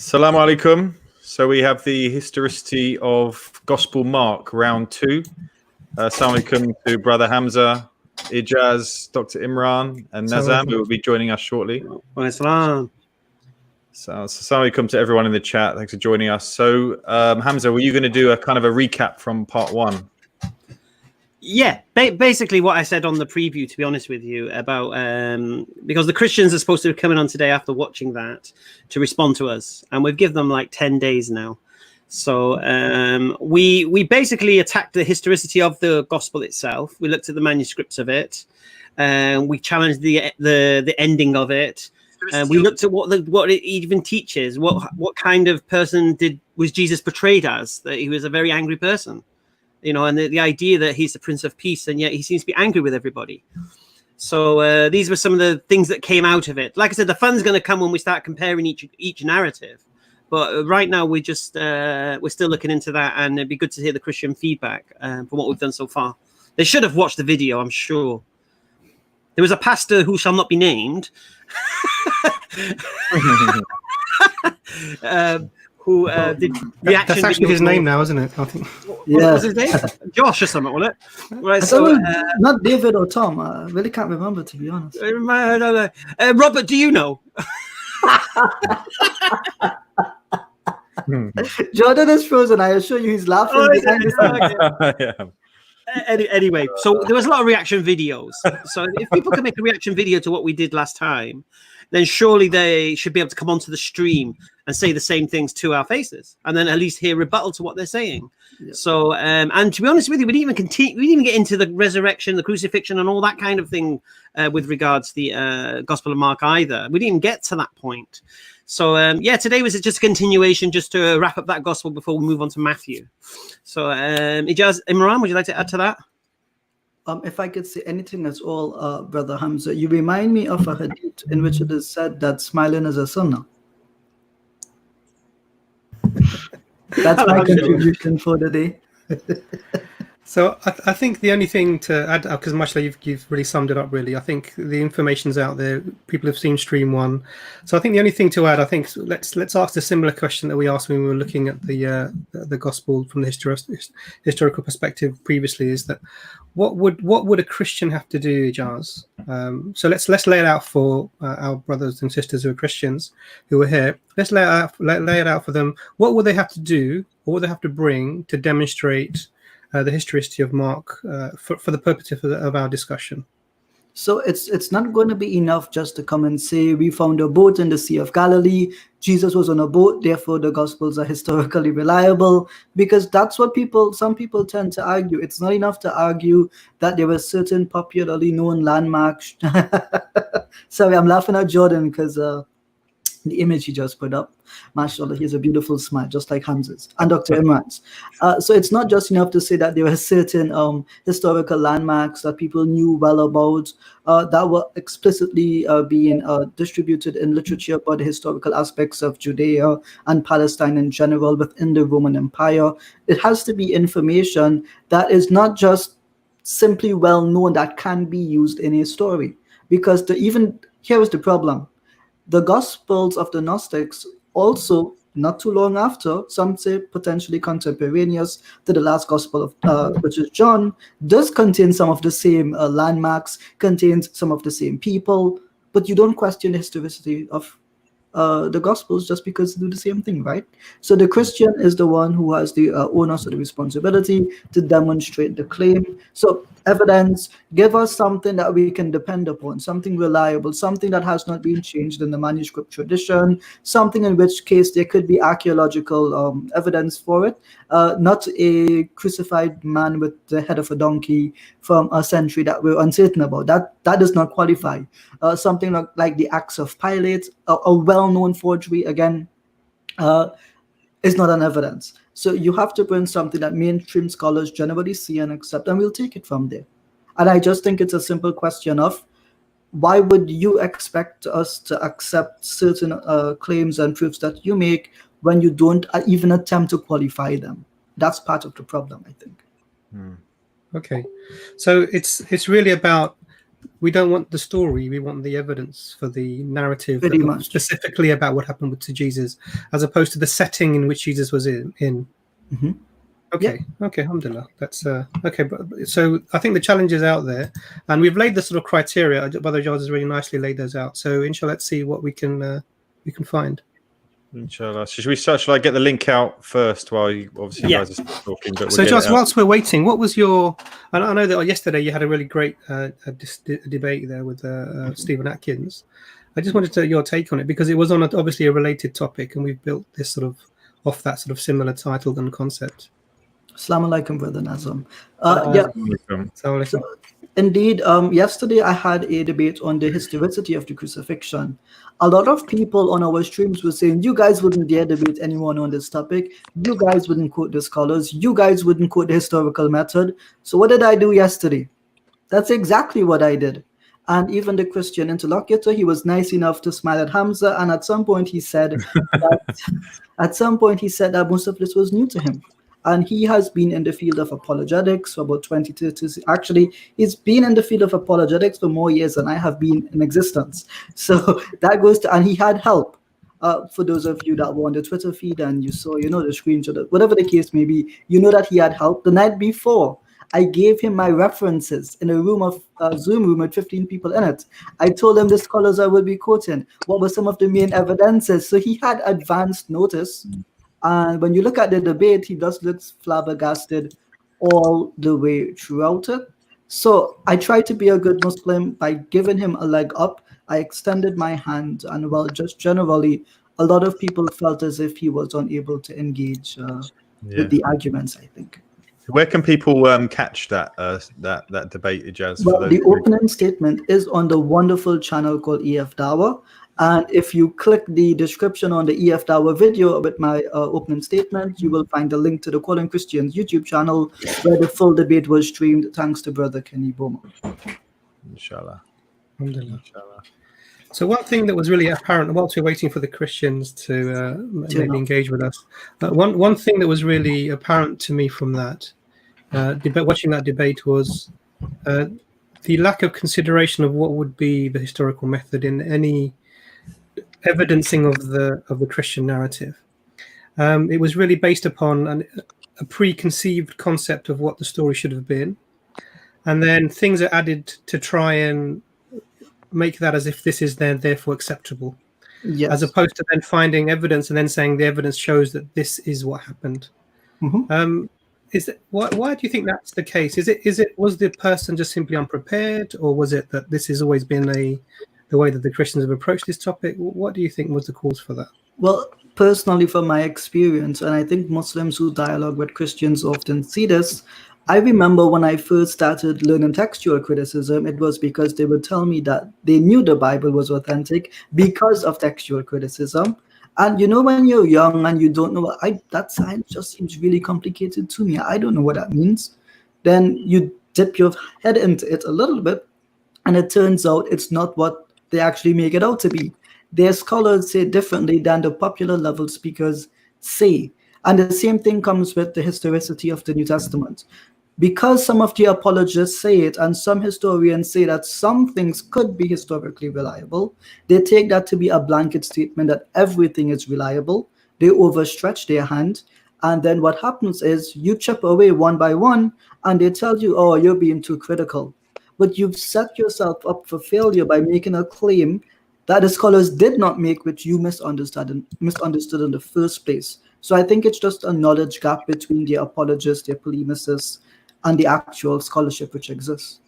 Assalamu alaikum. So we have the historicity of Gospel Mark, round 2. Assalamu alaikum to Brother Hamza, Ijaz, Dr. Imran, and Nazam, who will be joining us shortly. Assalamu alaikum to everyone in the chat. Thanks for joining us. So, Hamza, were you going to do a kind of a recap from part 1? Yeah, basically what I said on the preview, to be honest with you, about because the Christians are supposed to be coming on today after watching that to respond to us, and we've given them like 10 days now. So we basically attacked the historicity of the gospel itself. We looked at the manuscripts of it, and we challenged the ending of it. We looked at what it even teaches. What kind of person was Jesus portrayed as? That he was a very angry person. You know, and the idea that he's the Prince of Peace, and yet he seems to be angry with everybody. So these were some of the things that came out of it. Like I said, the fun's going to come when we start comparing each narrative. But right now, we're still looking into that, and it'd be good to hear the Christian feedback from what we've done so far. They should have watched the video, I'm sure. There was a pastor who shall not be named. Who did reaction? That's actually his name now, isn't it? I think. What was his name? Josh or something, wasn't it? Right. So, not David or Tom. I really can't remember, to be honest. I don't know. Robert, do you know? Jordan is frozen. I assure you, he's laughing behind the Anyway, so there was a lot of reaction videos. So if people can make a reaction video to what we did last time, then surely they should be able to come onto the stream and say the same things to our faces, and then at least hear rebuttal to what they're saying. Yeah. So, and to be honest with you, we didn't even get into the resurrection, the crucifixion, and all that kind of thing with regards to the Gospel of Mark either. We didn't even get to that point. So, yeah, today was just a continuation, just to wrap up that gospel before we move on to Matthew. So, Ijaz, Imran, would you like to add to that? If I could say anything at all, Brother Hamza, you remind me of a hadith in which it is said that smiling is a sunnah. That's my contribution for the day. So I think the only thing to add, because much like you've really summed it up, really, I think the information's out there. People have seen stream 1. So I think the only thing to add, I think, let's ask the similar question that we asked when we were looking at the gospel from the historical perspective previously, is that what would a Christian have to do, Ijaz? So let's lay it out for our brothers and sisters who are Christians who are here. Let's lay it out for them. What would they have to do, or what would they have to bring to demonstrate the historicity of Mark for the purpose of our discussion? So it's not going to be enough just to come and say we found a boat in the Sea of Galilee, Jesus was on a boat, therefore the Gospels are historically reliable, because that's what some people tend to argue. It's not enough to argue that there were certain popularly known landmarks. Sorry, I'm laughing at Jordan because the image he just put up, mashallah, he has a beautiful smile, just like Hamza's and Dr. Imran's. So it's not just enough to say that there were certain historical landmarks that people knew well about, that were explicitly being distributed in literature about the historical aspects of Judea and Palestine in general within the Roman Empire. It has to be information that is not just simply well known, that can be used in a story. Because here is the problem. The Gospels of the Gnostics also, not too long after, some say potentially contemporaneous to the last Gospel of which is John, does contain some of the same landmarks, contains some of the same people, but you don't question the historicity of the Gospels just because they do the same thing, right? So the Christian is the one who has the onus or the responsibility to demonstrate the claim. So evidence, give us something that we can depend upon, something reliable, something that has not been changed in the manuscript tradition, something in which case there could be archaeological evidence for it, not a crucified man with the head of a donkey from a century that we're uncertain about. That does not qualify. Something like the Acts of Pilate, a well-known forgery, again, is not an evidence. So you have to bring something that mainstream scholars generally see and accept, and we'll take it from there. And I just think it's a simple question of, why would you expect us to accept certain claims and proofs that you make when you don't even attempt to qualify them? That's part of the problem, I think. Okay, so it's really about we don't want the story, we want the evidence for the narrative Pretty much. specifically about what happened to Jesus, as opposed to the setting in which Jesus was in. Mm-hmm. Okay, okay, alhamdulillah. That's okay. But so I think the challenge is out there, and we've laid the sort of criteria. Brother Ijaz has really nicely laid those out. So inshallah, let's see what we can find. Inshallah. Shall I get the link out first while you guys are still talking? But So Ijaz, whilst we're waiting, what was your? I know that yesterday you had a really great debate there with Stephen Atkins. I just wanted your take on it, because it was on obviously a related topic, and we've built this sort of off that sort of similar title and concept. Assalamu alaikum, Brother Nazam. So, indeed, yesterday I had a debate on the historicity of the crucifixion. A lot of people on our streams were saying, you guys wouldn't dare debate anyone on this topic. You guys wouldn't quote the scholars. You guys wouldn't quote the historical method. So what did I do yesterday? That's exactly what I did. And even the Christian interlocutor, he was nice enough to smile at Hamza. And at some point he said that most of this was new to him. And he has been in the field of apologetics for about 20 actually, he's been in the field of apologetics for more years than I have been in existence. So that goes to, and he had help. For those of you that were on the Twitter feed and you saw, the screenshot, whatever the case may be, that he had help. The night before, I gave him my references in a room of Zoom room with 15 people in it. I told him the scholars I will be quoting. What were some of the main evidences? So he had advanced notice. And when you look at the debate, he just looks flabbergasted all the way throughout it. So I tried to be a good Muslim by giving him a leg up. I extended my hand, and just generally, a lot of people felt as if he was unable to engage with the arguments, I think. Where can people catch that debate, Ijaz? Well, the opening statement is on the wonderful channel called EFDawah. And if you click the description on the EFDawah video with my opening statement, you will find the link to the Calling Christians YouTube channel where the full debate was streamed, thanks to Brother Kenny Boma. Inshallah. Inshallah. So one thing that was really apparent whilst we're waiting for the Christians to maybe engage with us, one thing that was really apparent to me from that watching that debate was the lack of consideration of what would be the historical method in any evidencing of the Christian narrative. It was really based upon a preconceived concept of what the story should have been, and then things are added to try and make that as if this is then therefore acceptable, as opposed to then finding evidence and then saying the evidence shows that this is what happened. Mm-hmm. Why do you think that's the case? Was the person just simply unprepared, or was it that this has always been the way that the Christians have approached this topic? What do you think was the cause for that? Well, personally, from my experience, and I think Muslims who dialogue with Christians often see this, I remember when I first started learning textual criticism, it was because they would tell me that they knew the Bible was authentic because of textual criticism. And when you're young and you don't know, that science just seems really complicated to me. I don't know what that means. Then you dip your head into it a little bit, and it turns out it's not what they actually make it out to be. Their scholars say differently than the popular level speakers say. And the same thing comes with the historicity of the New Testament. Because some of the apologists say it, and some historians say that some things could be historically reliable, they take that to be a blanket statement that everything is reliable. They overstretch their hand. And then what happens is you chip away one by one, and they tell you, oh, you're being too critical. But you've set yourself up for failure by making a claim that the scholars did not make, which you misunderstood in the first place. So I think it's just a knowledge gap between the apologists, the polemicists, and the actual scholarship which exists.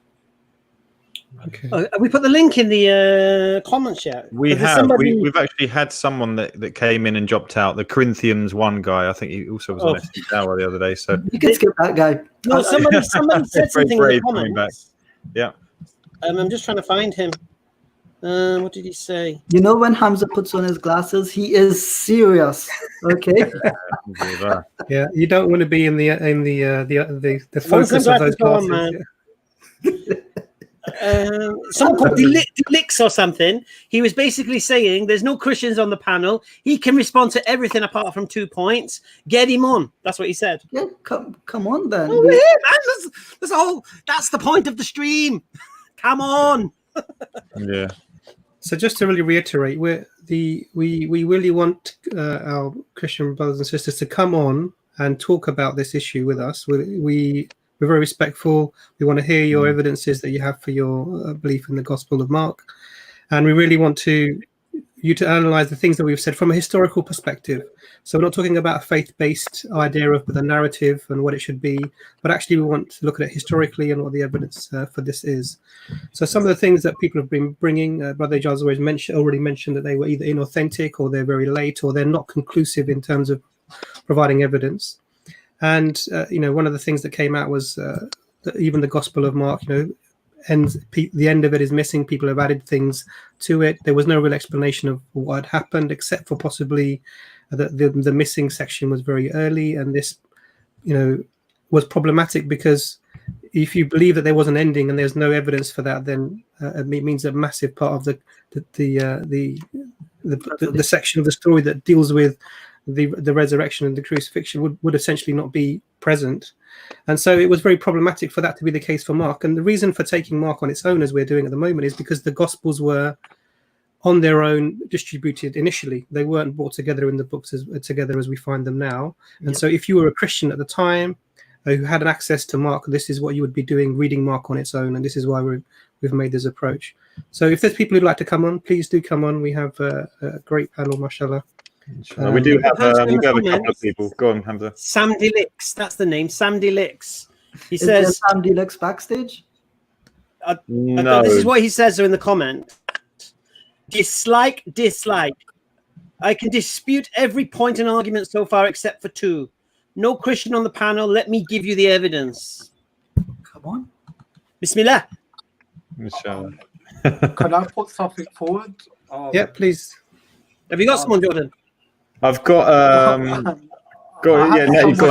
Okay. We put the link in the comments yet? We have. We've actually had someone that came in and dropped out. The Corinthians 1 guy. I think he also was on EFDawah the other day. So you can skip that guy. No, somebody said something in the comments. Yeah. I'm just trying to find him. What did he say? When Hamza puts on his glasses, he is serious. Okay. Yeah, you don't want to be in the focus of those glasses. Someone called Delix or something. He was basically saying there's no Christians on the panel. He can respond to everything apart from 2 points. Get him on. That's what he said. Yeah, come on then. Oh, yeah, man. That's the point of the stream. Come on. Yeah. So just to really reiterate, we really want our Christian brothers and sisters to come on and talk about this issue with us. We're very respectful. We want to hear your evidences that you have for your belief in the Gospel of Mark, and we really want you to analyze the things that we've said from a historical perspective. So we're not talking about a faith-based idea of the narrative and what it should be, but actually we want to look at it historically and what the evidence for this is. So some of the things that people have been bringing, Brother Ijaz already mentioned that they were either inauthentic or they're very late or they're not conclusive in terms of providing evidence. And one of the things that came out was that even the Gospel of Mark, the end of it is missing. People have added things to it. There was no real explanation of what had happened, except for possibly the missing section was very early, and this, was problematic because if you believe that there was an ending and there's no evidence for that, then it means a massive part of the section of the story that deals with the resurrection and the crucifixion would essentially not be present. And so it was very problematic for that to be the case for Mark. And the reason for taking Mark on its own, as we're doing at the moment, is because the Gospels were on their own distributed initially. They weren't brought together in the books together as we find them now. And so if you were a Christian at the time who had an access to Mark, this is what you would be doing, reading Mark on its own. And this is why we've made this approach. So if there's people who'd like to come on, please do come on. We have a great panel, mashallah. We do have a couple of people. Go on, Hamza. Sam Delix, that's the name. Sam Delix. He Is says there Sam Delix backstage? No. This is what he says in the comment. Dislike. I can dispute every point and argument so far except for two. No Christian on the panel. Let me give you the evidence. Come on. Bismillah. Inshallah. Can I put something forward? Yeah, please. Have you got someone, Jordan? I've got go on,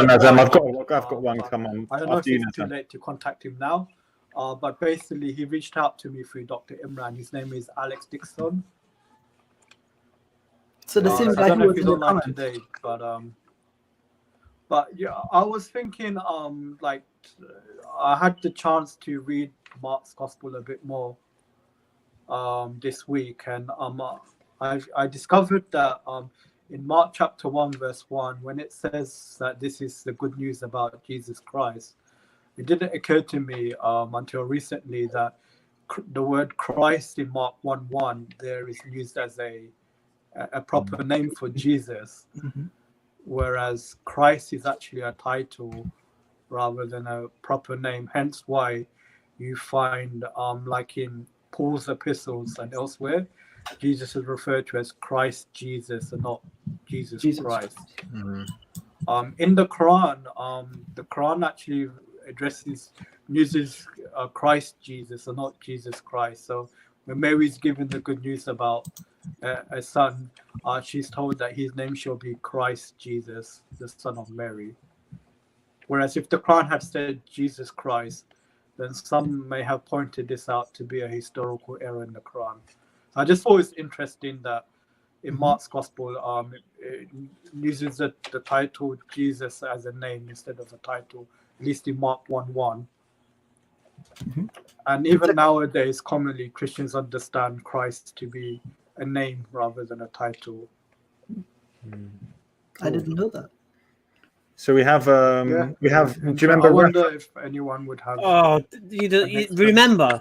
Nazam. I've got one. Come on. I don't know if it's too late to contact him now, but basically he reached out to me through Dr. Imran. His name is Alex Dixon. So the same I guy don't who know was if in he's the online comments. today, but yeah, I was thinking I had the chance to read Mark's Gospel a bit more this week, and I discovered that in Mark chapter 1 verse 1, when it says that this is the good news about Jesus Christ, it didn't occur to me until recently that the word Christ in Mark 1:1 there is used as a proper name for Jesus, whereas Christ is actually a title rather than a proper name. Hence why you find like in Paul's epistles and elsewhere, Jesus is referred to as Christ Jesus and not Jesus Christ. In the Quran actually uses Christ Jesus and not Jesus Christ. So when Mary's given the good news about a son, she's told that his name shall be Christ Jesus, the son of Mary. Whereas if the Quran had said Jesus Christ, then some may have pointed this out to be a historical error in the Quran. I just thought it's interesting that in Mark's Gospel, it uses the title Jesus as a name instead of a title, at least in Mark 1:1. And even nowadays, commonly Christians understand Christ to be a name rather than a title. I didn't know that. So we have do you remember? I wonder if anyone would have. Oh, you remember?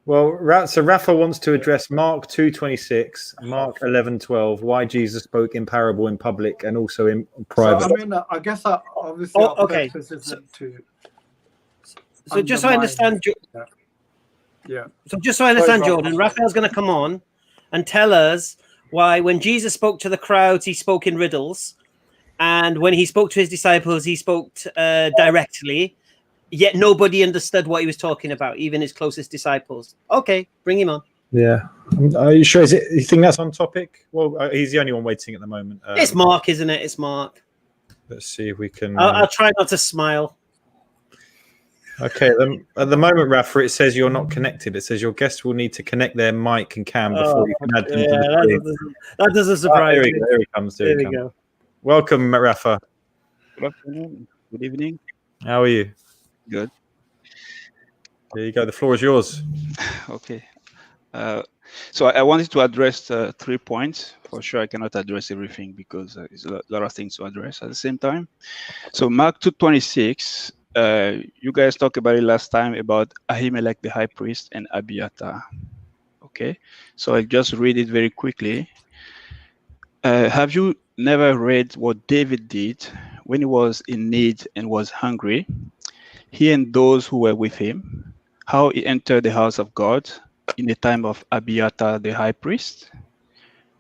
Well, so Raphael wants to address Mark 2:26, Mark 11:12, why Jesus spoke in parable in public and also in private. So, I mean, I guess obviously our purpose isn't to. So just so I understand, yeah. So just so I understand, Jordan, Raphael's going to come on and tell us why, when Jesus spoke to the crowds, he spoke in riddles, and when he spoke to his disciples, he spoke directly. Yet nobody understood what he was talking about, even his closest disciples. Okay, bring him on. Yeah. Are you sure? You think that's on topic? Well, he's the only one waiting at the moment. It's Mark, isn't it? It's Mark. Let's see if we can. I'll try not to smile. Okay. At the moment, Rafa, it says you're not connected. It says your guest will need to connect their mic and cam before you can add them to the screen. That doesn't surprise me. There he comes. There we go. Welcome, Rafa. Good afternoon. Good evening. How are you? Good. There you go. The floor is yours. Okay. So I wanted to address 3 points. For sure, I cannot address everything because there's a lot of things to address at the same time. So Mark 2:26, you guys talked about it last time about Ahimelech the high priest and Abiathar. Okay, so I'll just read it very quickly. Have you never read what David did when he was in need and was hungry? He and those who were with him, how he entered the house of God in the time of Abiathar the high priest,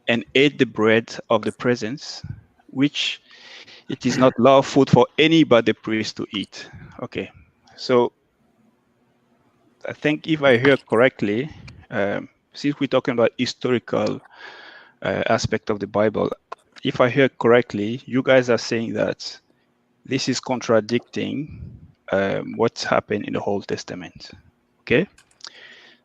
and ate the bread of the presence, which it is not lawful for any but the priest to eat. Okay, so I think if I hear correctly, since we're talking about historical aspect of the Bible, if I hear correctly, you guys are saying that this is contradicting what's happened in the Old Testament. Okay.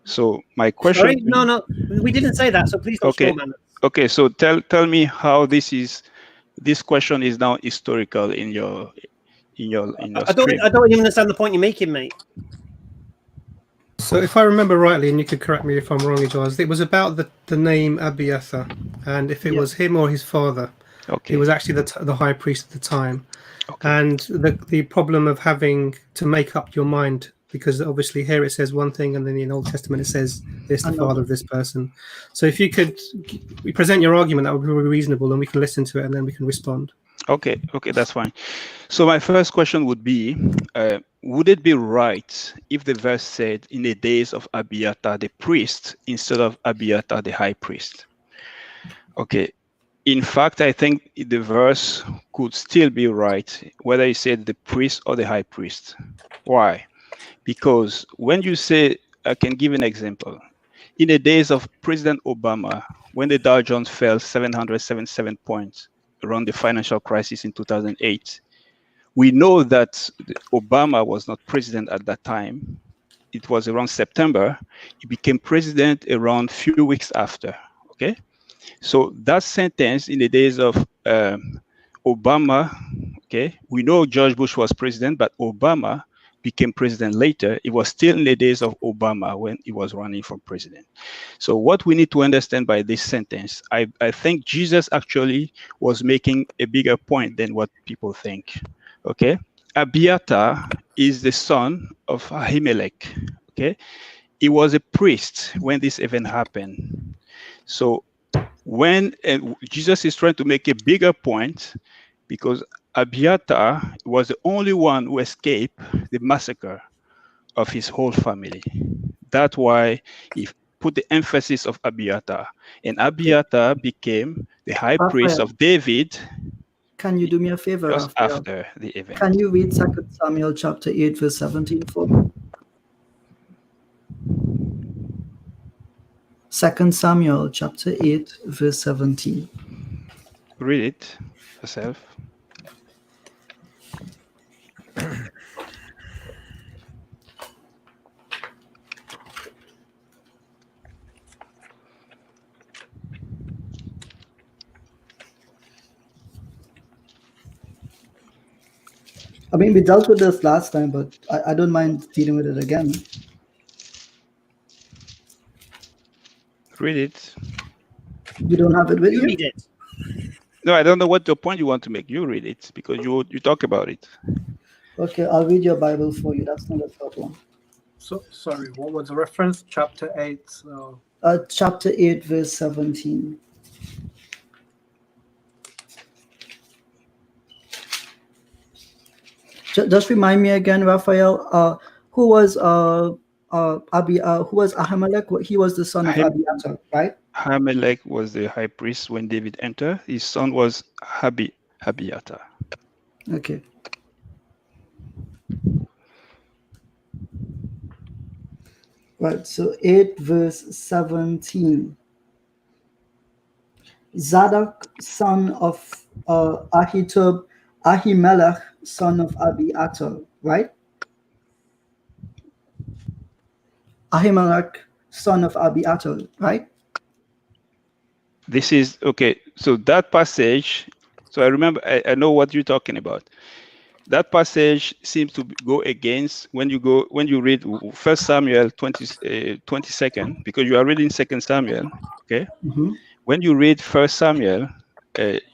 So my question. Sorry? No, we didn't say that. So please don't Okay. strawman us. Okay. So tell me how this question is now historical in your I stream. don't even understand the point you're making, mate. So if I remember rightly, and you could correct me if I'm wrong, Ijaz, it was about the name Abiathar, and if it was him or his father. Okay. He was actually the high priest at the time. Okay. And the problem of having to make up your mind, because obviously here it says one thing and then in the Old Testament it says this, the father of this person. So if you could present your argument, that would be really reasonable, and we can listen to it and then we can respond. Okay, that's fine. So my first question would be, would it be right if the verse said in the days of Abiathar the priest instead of Abiathar the high priest? Okay. In fact, I think the verse could still be right, whether it said the priest or the high priest. Why? Because when you say, I can give an example. In the days of President Obama, when the Dow Jones fell 777 points around the financial crisis in 2008, we know that Obama was not president at that time. It was around September. He became president around few weeks after, okay? So that sentence in the days of Obama, okay, we know George Bush was president, but Obama became president later. It was still in the days of Obama when he was running for president. So what we need to understand by this sentence, I think Jesus actually was making a bigger point than what people think, okay? Abiathar is the son of Ahimelech, okay? He was a priest when this event happened. So when Jesus is trying to make a bigger point, because Abiathar was the only one who escaped the massacre of his whole family. That's why he put the emphasis of Abiathar. And Abiathar became the high priest of David. Can you do me a favor? Just Raphael? after the event. Can you read 2 Samuel chapter 8, verse 17 for me? 2 Samuel chapter 8, verse 17. Read it yourself. I mean, we dealt with this last time, but I don't mind dealing with it again. Read it. You don't have it with you? You read it. No, I don't know what the point you want to make. You read it because you talk about it. Okay, I'll read your Bible for you. That's not a problem. So sorry, what was the reference? Chapter 8. Chapter 8, verse 17. Just remind me again, Raphael. Who was Ahimelech? He was the son of Abiathar, right? Ahimelech was the high priest when David entered. His son was Abiathar. Okay. Right, so 8 verse 17. Zadok, son of Ahitub, Ahimelech, son of Abiathar, right? Ahimelech, son of Abiathar, right? This is, okay, so that passage, so I remember, I know what you're talking about. that passage seems to go against when you read 1 Samuel 22nd, because you are reading 2 Samuel. Okay, when you read 1 Samuel,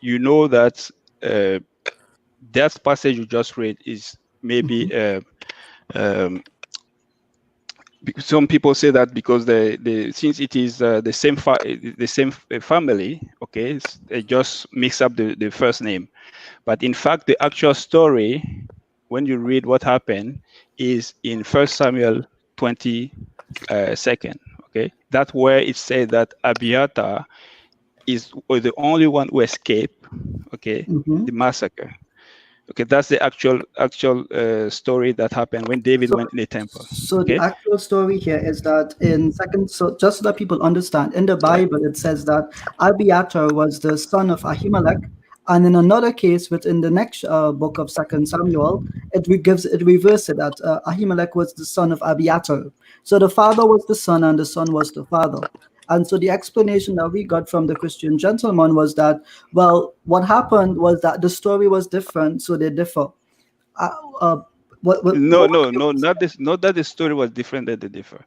you know that that passage you just read is maybe some people say that because since it is the same family, okay, they just mix up the first name. But in fact, the actual story, when you read what happened, is in 1 Samuel 22nd. Okay, that's where it says that Abiathar was the only one who escaped. Okay, the massacre. Okay, that's the actual story that happened when David went in the temple. So the actual story here is that so just so that people understand, in the Bible it says that Abiathar was the son of Ahimelech, and in another case within the next book of 2 Samuel, it reverses it that Ahimelech was the son of Abiathar. So the father was the son and the son was the father. And so the explanation that we got from the Christian gentleman was that, well, what happened was that the story was different, so they differ. No, not this. Not that the story was different, that they differ.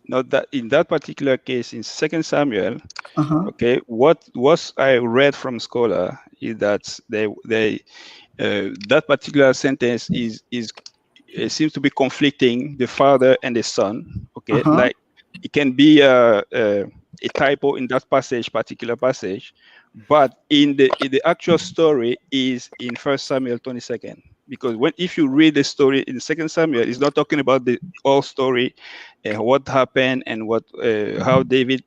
Not that in that particular case in 2 Samuel. Okay, what I read from scholar is that that particular sentence seems to be conflicting the father and the son. Okay, like it can be a typo in that particular passage, but in the actual story is in 1 Samuel 22nd. Because if you read the story in 2 Samuel, it's not talking about the whole story, what happened and how David,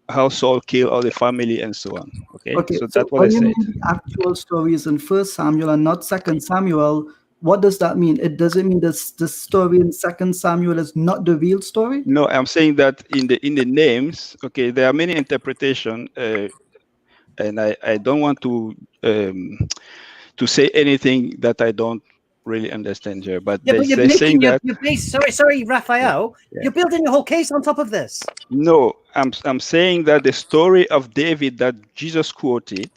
how Saul killed all the family and so on. Okay, so that's what I said. The actual story is in 1 Samuel and not 2 Samuel. What does that mean? It doesn't mean the story in 2 Samuel is not the real story? No, I'm saying that in the names, okay, there are many interpretations, and I don't want to say anything that I don't really understand here. But they're saying that. Sorry, Raphael. You're building your whole case on top of this. No, I'm saying that the story of David that Jesus quoted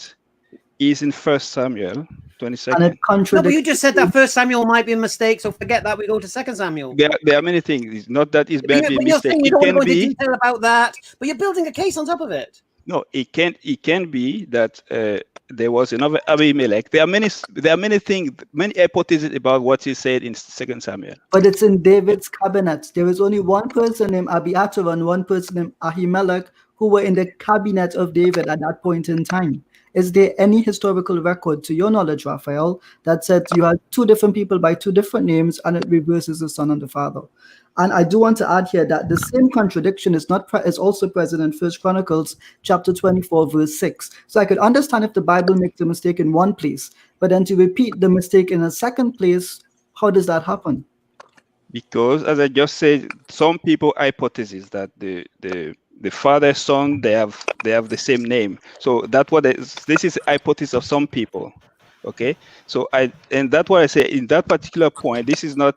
is in 1 Samuel 22nd. And it contradicts. No, but you just said that 1 Samuel might be a mistake, so forget that. We go to 2 Samuel. There are many things. It's not that it's been a mistake. You don't want to go into detail about that, but you're building a case on top of it. No, it can be that there was another Abimelech. There are many things, many hypotheses about what he said in 2 Samuel. But it's in David's cabinet. There was only one person named Abiathar and one person named Ahimelech who were in the cabinet of David at that point in time. Is there any historical record, to your knowledge, Raphael, that said you had two different people by two different names and it reverses the son and the father? And I do want to add here that the same contradiction is also present in 1 Chronicles chapter 24, verse 6. So I could understand if the Bible makes a mistake in one place, but then to repeat the mistake in a second place, how does that happen? Because, as I just said, some people hypothesis that the father, son, they have the same name. So that's what this is a hypothesis of some people. Okay, so that's what I say in that particular point. This is not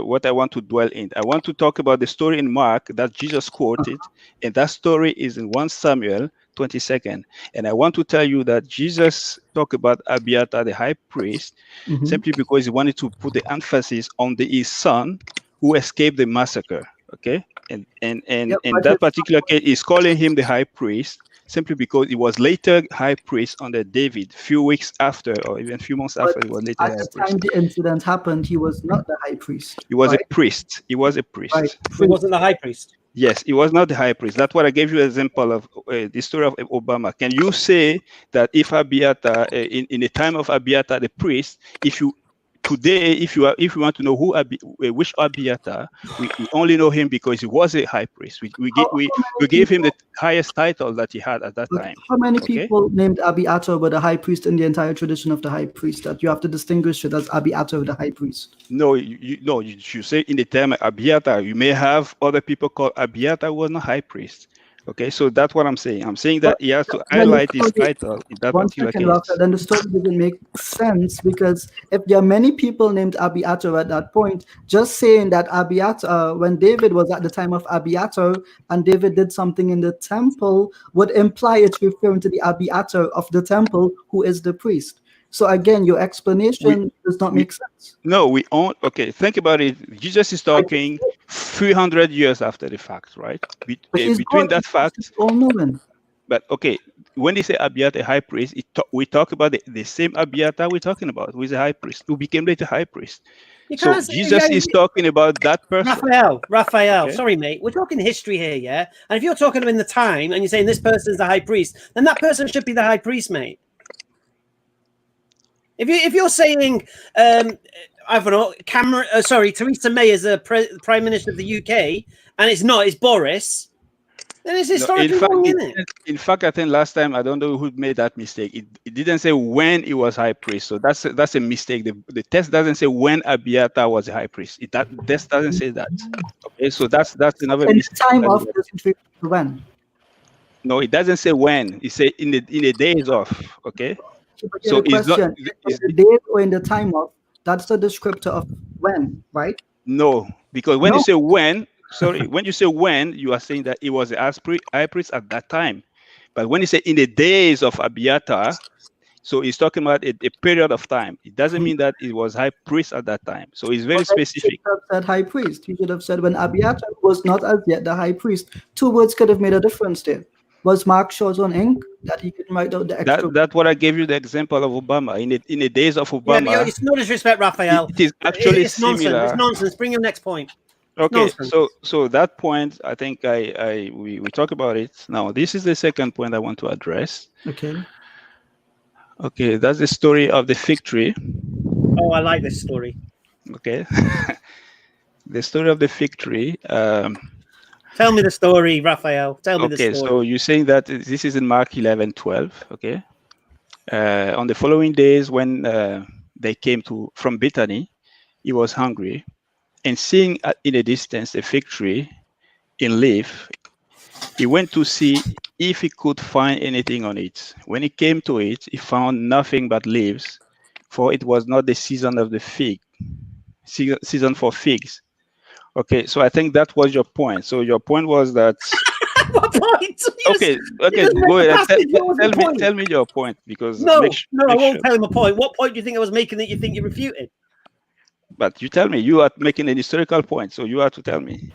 what I want to dwell in. I want to talk about the story in Mark that Jesus quoted, and that story is in 1 Samuel 22nd. And I want to tell you that Jesus talked about Abiathar, the high priest, simply because he wanted to put the emphasis on his son who escaped the massacre. Okay, and in that particular case, he's calling him the high priest simply because he was later high priest under David, few weeks after, or even a few months after he was later high priest. At the time the incident happened, he was not the high priest. He was a priest. He was a priest. Right. He wasn't the high priest. Yes, he was not the high priest. That's what I gave you an example of the story of Obama. Can you say that if Abiathar, in the time of Abiathar the priest, if you want to know which Abiathar, we only know him because he was a high priest. We gave him the highest title that he had at that time. How many people named Abiathar were the high priest in the entire tradition of the high priest that you have to distinguish it as Abiathar the high priest? No, you should say in the term Abiathar. You may have other people called Abiathar who was not high priest. Okay, so that's what I'm saying. I'm saying that he has to highlight his title in that particular case. Raphael, then the story doesn't make sense, because if there are many people named Abiathar at that point, just saying that Abiathar, when David was at the time of Abiathar and David did something in the temple, would imply it's referring to the Abiathar of the temple, who is the priest. So again, your explanation does not make sense. No, we own. Okay, think about it. Jesus is talking 300 years after the fact, right? Between that fact, all knowing. but okay, when they say Abiathar, high priest, we talk about the same Abiathar we're talking about, who is a high priest, who became later high priest. So Jesus is talking about that person. Raphael, Okay. sorry, mate. We're talking history here, yeah? And if you're talking in the time and you're saying this person's the high priest, then that person should be the high priest, mate. If you're saying, I don't know, Theresa May is the Prime Minister of the UK, and it's not, it's Boris, then it's historically wrong, isn't it? In fact, I think last time, I don't know who made that mistake. It didn't say when he was high priest. So that's a mistake. The text doesn't say when Abiathar was a high priest. That text doesn't say that. Okay, so that's another mistake. Time of the when? No, it doesn't say when. It says in the days of. Okay. So it's not the date or in the time of. That's the descriptor of when, right? No, because when you say when, when you say when, you are saying that it was the high priest at that time. But when you say in the days of Abiathar, so he's talking about a period of time. It doesn't mean that it was high priest at that time. So it's very specific. He should have said high priest. He should have said when Abiathar was not as yet the high priest. Two words could have made a difference there. Was Mark short on ink that he could write out the extra? That's what I gave you the example of Obama. In the days of Obama. Yeah, it's no disrespect, Raphael. It is actually similar. Nonsense. It's nonsense. Bring your next point. Okay, so that point, I think we talk about it. Now, this is the second point I want to address. Okay, that's the story of the fig tree. Oh, I like this story. Okay. The story of the fig tree. Tell me the story, Raphael. Tell me the story. Okay, so you're saying that this is in Mark 11:12. Okay. On the following days, when they came from Bethany, he was hungry, and seeing in a distance a fig tree in leaf, he went to see if he could find anything on it. When he came to it, he found nothing but leaves, for it was not the season of the season for figs. Okay, so I think that was your point. So your point was that. What point? Okay, go ahead. Tell me your point, because I won't tell him a point. What point do you think I was making that you think you refuted? But you tell me. You are making an historical point, so you have to tell me.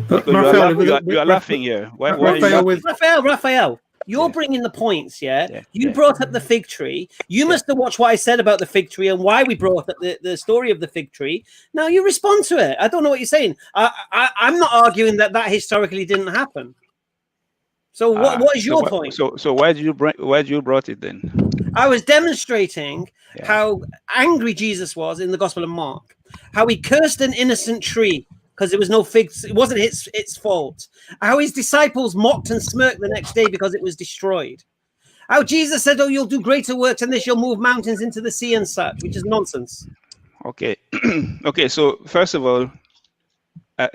Because you are laughing here. Why Raphael, you're bringing the points, You brought up the fig tree. You must have watched what I said about the fig tree and why we brought up the story of the fig tree. Now you respond to it. I don't know what you're saying. I'm not arguing that historically didn't happen. So what is your point? So why did you brought it then? I was demonstrating how angry Jesus was in the Gospel of Mark, how he cursed an innocent tree because there was no figs. It wasn't its fault. How his disciples mocked and smirked the next day because it was destroyed. How Jesus said, "Oh, you'll do greater works than this. You'll move mountains into the sea and such," which is nonsense. Okay, okay. So first of all,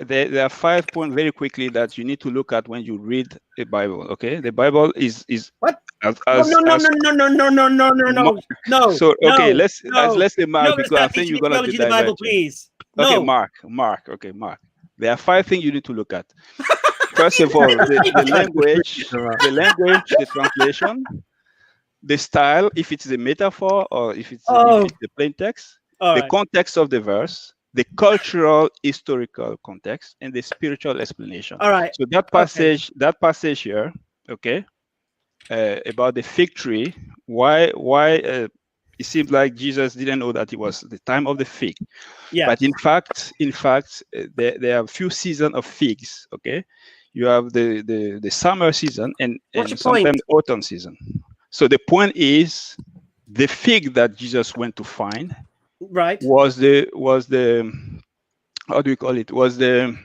there are 5 points very quickly that you need to look at when you read the Bible. Okay, the Bible is what? No. So okay, let's say Mark, because I think you're gonna the Bible, please. Okay, no. Mark. Okay, Mark. There are 5 things you need to look at. First of all, the language, the translation, the style, if it's a metaphor or if it's the plain text, the context of the verse, the cultural, historical context, and the spiritual explanation. All right. So that passage here, okay, about the fig tree, why it seems like Jesus didn't know that it was the time of the fig. Yeah. But in fact, there are a few seasons of figs. Okay, you have the summer season and sometimes autumn season. So the point is, the fig that Jesus went to find, right, was the how do we call it? Was the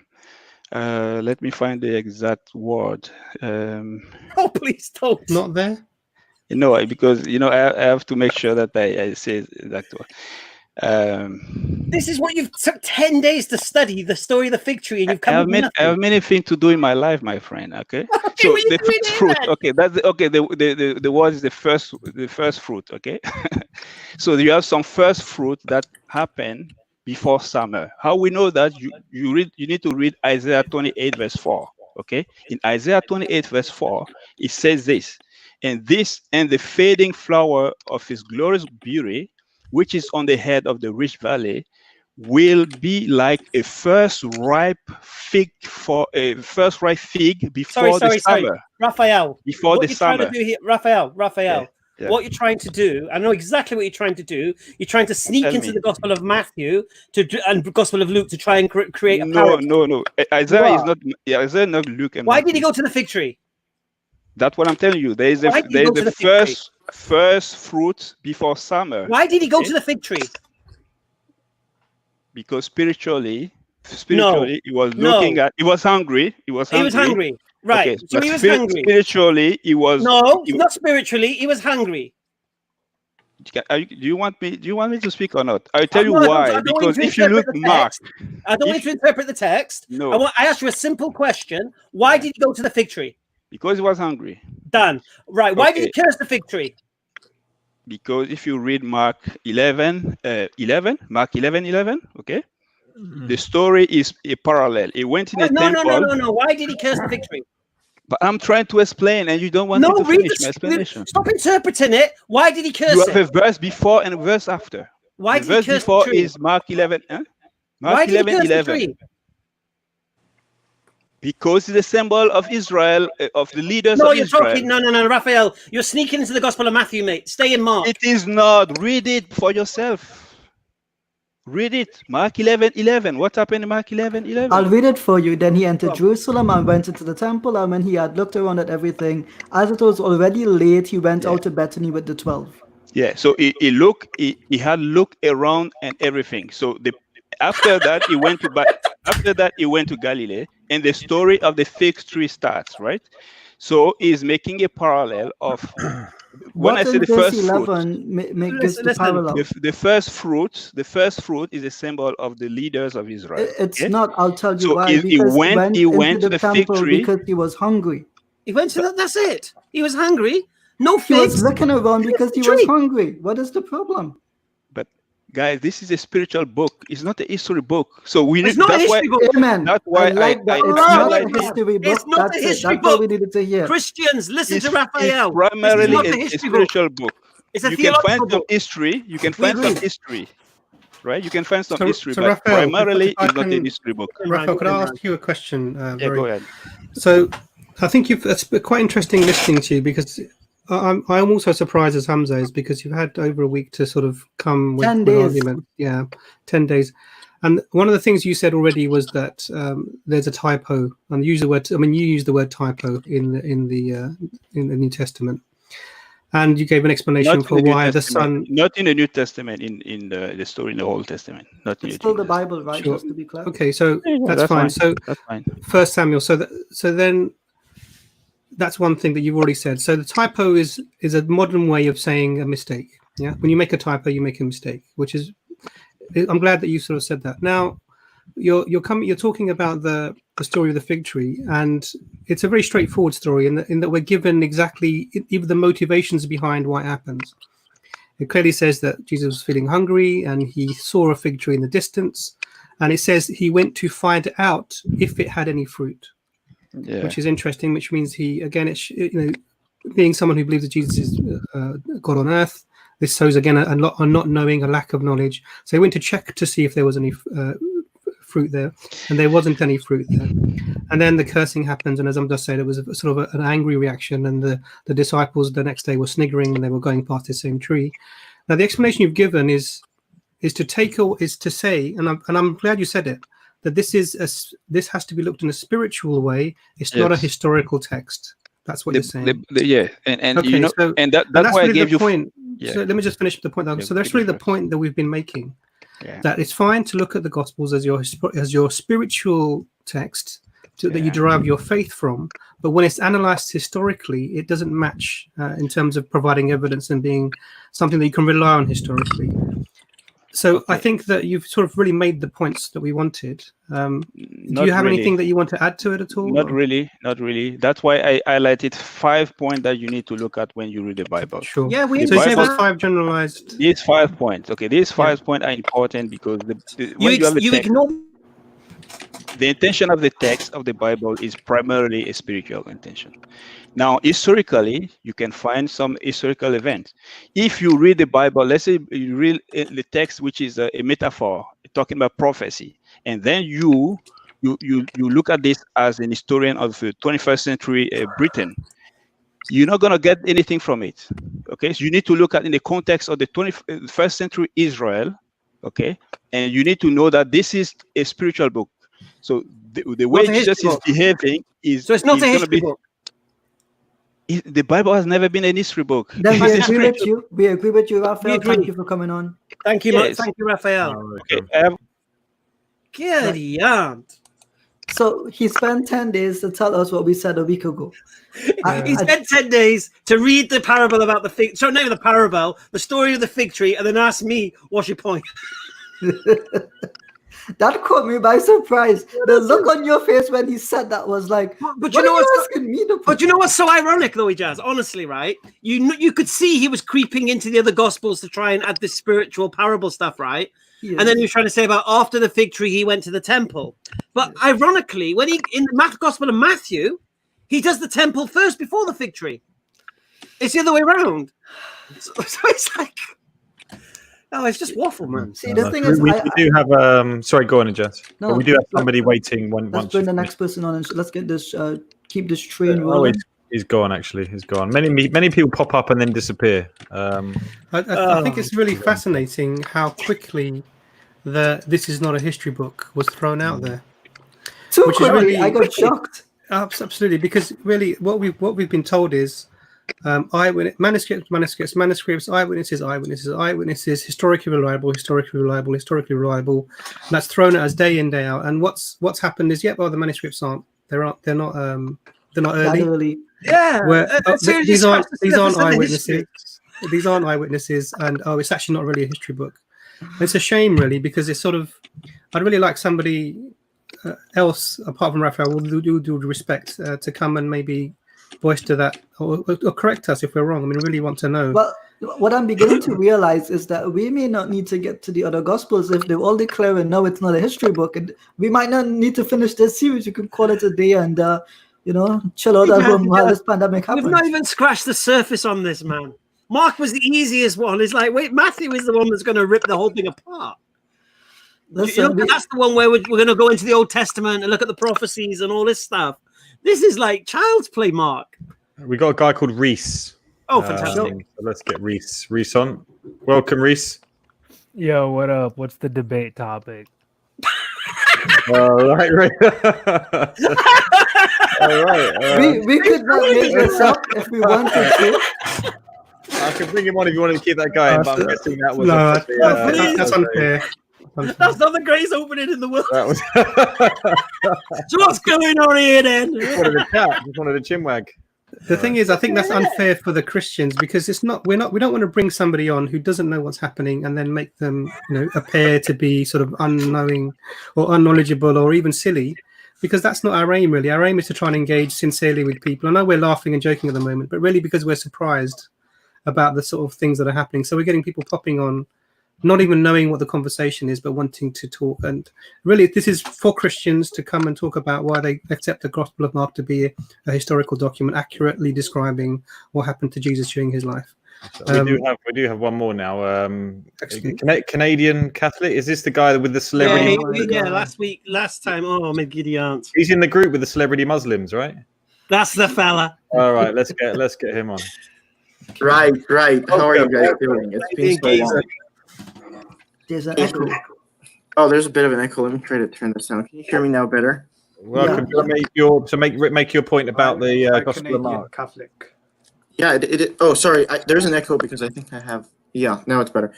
let me find the exact word. Oh, please don't. Not there. No, because I have to make sure that I say that word. This is what you've took 10 days to study, the story of the fig tree, and you've come I have many things to do in my life, my friend. Okay. So the first fruit. Okay, that's the word is the first fruit. Okay. So you have some first fruit that happen before summer. How we know that? You need to read Isaiah 28 verse 4. Okay. In Isaiah 28 verse 4, it says this. and the fading flower of his glorious beauty, which is on the head of the rich valley, will be like a first ripe fig before the summer. Raphael, Before the trying to summer. do here, Raphael, Yeah. what you're trying to do, I know exactly what you're trying to do. You're trying to sneak Tell into me. the Gospel of Matthew and Gospel of Luke to try and create a No, parallel. no. Isaiah is not. Isaiah not Luke and Why Matthew. did he go to the fig tree? That's what I'm telling you. There is Why did he go to the fig tree? first fruit before summer. Why did he go to the fig tree? Because spiritually, No. he was looking at. He was hungry. He was hungry. Right. Okay, So but he was hungry. Spiritually, he was. No, not spiritually. He was hungry. Do you want me to speak or not? I'll tell you No, I why. don't Because want you to if you look interpret the Mark, text. I don't want you to interpret the text. No. I asked you a simple question. Why did he go to the fig tree? because he was hungry. Done. Right. Why did he Okay. curse the fig tree? Because if you read Mark 11, okay, the story is a parallel. He went in a temple. No. Why did he curse the fig tree? But I'm trying to explain, and you don't want me to read finish my explanation. Stop interpreting it. Why did he curse You have it? a verse before and a verse after. Why The did he verse curse before the tree? is Mark 11. Huh? Why Mark did he 11, curse the 11. tree? Because it's a symbol of Israel, of the leaders No, of you're Israel. talking. No, Raphael. You're sneaking into the Gospel of Matthew, mate. Stay in Mark. It is not. Read it for yourself. Read it. Mark 11:11. What happened in Mark 11:11? I'll read it for you. Then he entered Jerusalem and went into the temple, and when he had looked around at everything, as it was already late, he went out to Bethany with the 12. Yeah. So he had looked around and everything. So after that he went to Galilee, and the story of the fig tree starts, right? So he's making a parallel of when What I say in the verse first 11 make this the parallel? the first fruit is a symbol of the leaders of Israel. It's okay? not. I'll tell you So why. he Because went into to the fig temple tree. because he was hungry. He went to that. That's it. He was hungry. No He was figs. looking around because he was hungry. What is the problem? But guys, this is a spiritual book. It's not a history book. So we It's need. not a That's why. history book. Amen. That's why I like that. I It's not a highlighted- history book. It's not a That's it. history That's all book. we needed to hear. Christians, listen It's to Raphael. primarily This is not a a history book. spiritual book. It's a You can find theological some book. history. You can We find some agree. history, right? You can find some So- history, so but Raphael, primarily if I it's not a can- history book. Raphael, could I Imran. ask you a question? Yeah, go ahead. So, I think it's quite interesting listening to you because I'm also surprised as Hamza is because you've had over a week to sort of come with 10 an days. argument. Yeah, 10 days. And one of the things you said already was that there's a typo, and you use the word. I mean, you use the word typo in the New Testament, and you gave an explanation Not for in the New why the Testament. Son. Not in the New Testament, in the story in the Old Testament. Not in It's the still New the Bible, right? Sure. Just to be clear. Okay, so Yeah, that's fine. So That's fine. First Samuel. So then that's one thing that you've already said. So the typo is a modern way of saying a mistake. Yeah, when you make a typo, you make a mistake, which is. I'm glad that you sort of said that. Now, you're talking about the story of the fig tree, and it's a very straightforward story in that we're given exactly even the motivations behind why it happens. It clearly says that Jesus was feeling hungry, and he saw a fig tree in the distance, and it says he went to find out if it had any fruit. Yeah. Which is interesting, which means he, again, it's, being someone who believes that Jesus is God on earth, this shows, again, a not knowing, a lack of knowledge. So he went to check to see if there was any fruit there, and there wasn't any fruit there. And then the cursing happens, and as I'm just saying, it was sort of an angry reaction, and the disciples the next day were sniggering, and they were going past the same tree. Now, the explanation you've given is to say, and I'm glad you said it, that this has to be looked in a spiritual way. It's not a historical text. That's what you're saying. Yeah, and Okay, you know, so- and that's And that's why I really gave the you. point. Yeah. So let me just finish the point. Yeah, So that's give me really the first. point that we've been making. Yeah. That it's fine to look at the Gospels as your spiritual text that you derive your faith from, but when it's analysed historically, it doesn't match in terms of providing evidence and being something that you can rely on historically. So I think that you've sort of really made the points that we wanted. Do you have anything that you want to add to it at all? Not really. That's why I highlighted 5 points that you need to look at when you read the Bible. Sure. Yeah, we. So you say Bible- there's 5 generalized. These 5 points, okay. These 5 points are important because when you have a You text, ignore. the intention of the text of the Bible is primarily a spiritual intention. Now, historically, you can find some historical events. If you read the Bible, let's say you read the text, which is a metaphor talking about prophecy, and then you look at this as an historian of the 21st century Britain, you're not going to get anything from it. Okay, so you need to look at in the context of the 21st century Israel. Okay, and you need to know that this is a spiritual book. So the way Jesus is behaving is so it's not a history book. The Bible has never been a history book. Then we agree with you. We agree with you, Raphael. Thank you for coming on. Thank you, Yes. thank you, Raphael. Okay. Good yarn. So he spent 10 days to tell us what we said a week ago. He spent 10 days to read the parable about the fig. So not the parable, the story of the fig tree, and then ask me, "What's your point?" That caught me by surprise. The look on your face when he said that was like, But you know what's what's asking me to But you know what's so ironic, though, Ijaz? Honestly, right? You could see he was creeping into the other gospels to try and add this spiritual parable stuff, right? Yes. And then he was trying to say about after the fig tree, he went to the temple. But ironically, when he in the Gospel of Matthew, he does the temple first before the fig tree. It's the other way around. So it's like, oh, it's just waffle, man. See, the thing is, we do have sorry, go on, Ijaz. No, but we do have somebody waiting. Let's bring the next person on and let's get this. Keep this train rolling. He's gone. Actually, he's gone. Many people pop up and then disappear. I think it's really fascinating how quickly this is not a history book was thrown out there. Too which is quickly, really- I got shocked. Absolutely, because really what we've been told is eyewitness manuscripts, eyewitnesses, historically reliable, and that's thrown out as day in, day out. And what's happened is, the manuscripts they're not early. Yeah, These aren't eyewitnesses. These aren't eyewitnesses, and it's actually not really a history book. It's a shame, really, because it's sort of. I'd really like somebody else apart from Raphael, with due respect, to come and maybe voice to that or correct us if we're wrong. I mean, really want to know. Well, what I'm beginning to realize is that we may not need to get to the other gospels if they all declare and no, it's not a history book, and we might not need to finish this series. You could call it a day and chill out at home while this pandemic happens. We've not even scratched the surface on this, man. Mark was the easiest one. It's like, wait, Matthew is the one that's going to rip the whole thing apart. Listen, that's the one where we're going to go into the Old Testament and look at the prophecies and all this stuff. This is like child's play, Mark. We got a guy called Reese. Oh, fantastic. So let's get Reese on. Welcome, Reese. Yo, what up? What's the debate topic? All right. All right. We could not make this up if we wanted to. I can bring him on if you wanted to keep that guy in, but I'm guessing that was that's unfair. That's not the greatest opening in the world. That was So what's going on here then? just wanted a chinwag. The thing is, I think that's unfair for the Christians because it's not. We don't want to bring somebody on who doesn't know what's happening and then make them, appear to be sort of unknowing or unknowledgeable or even silly, because that's not our aim. Really, our aim is to try and engage sincerely with people. I know we're laughing and joking at the moment, but really because we're surprised about the sort of things that are happening. So we're getting people popping on, not even knowing what the conversation is, but wanting to talk. And really, this is for Christians to come and talk about why they accept the Gospel of Mark to be a historical document accurately describing what happened to Jesus during his life. So we do have one more now. Canadian Catholic. Is this the guy with the celebrity? Yeah, last time. Oh, my giddy aunt. He's in the group with the celebrity Muslims, right? That's the fella. All right, let's get him on. Right. How are you guys doing? It's been so long. There's an echo. Oh, there's a bit of an echo. Let me try to turn this down. Can you hear me now better? Welcome. Yeah. Make your point about the Gospel of Mark. Catholic. Yeah. Oh, sorry. There's an echo because I think I have. Yeah. Now it's better.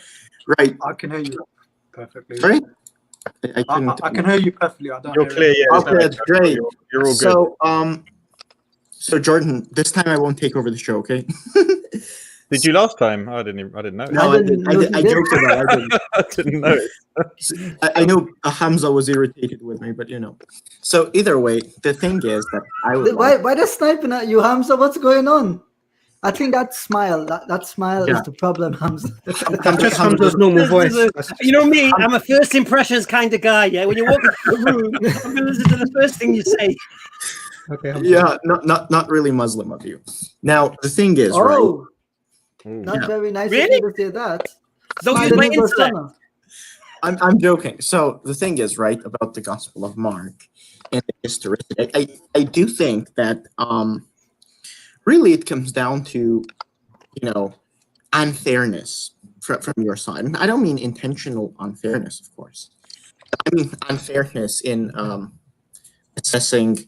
Right. I can hear you perfectly. Sorry. I can hear you perfectly. You're clear. Yeah. Okay, that's great. You're all good. So Jordan, this time I won't take over the show. Okay. Did you last time? I didn't know. No, I joked about it. I didn't know. I know Hamza was irritated with me, but So either way, the thing is that Why they're sniping at you, Hamza? What's going on? I think that smile Yeah. is the problem, Hamza. I'm just Hamza's normal voice. You know me, I'm a first impressions kind of guy. Yeah, when you walk into the room, I'm going to listen to the first thing you say. Okay. Hamza. Yeah, not really Muslim of you. Now the thing is, right? Oh, not Yeah. very nice Really? of you to say that. Don't use Smiling my is a intellect. summer. I'm joking. So the thing is, right, about the Gospel of Mark and the historicity, I do think that really it comes down to, unfairness from your side. And I don't mean intentional unfairness, of course. I mean unfairness in assessing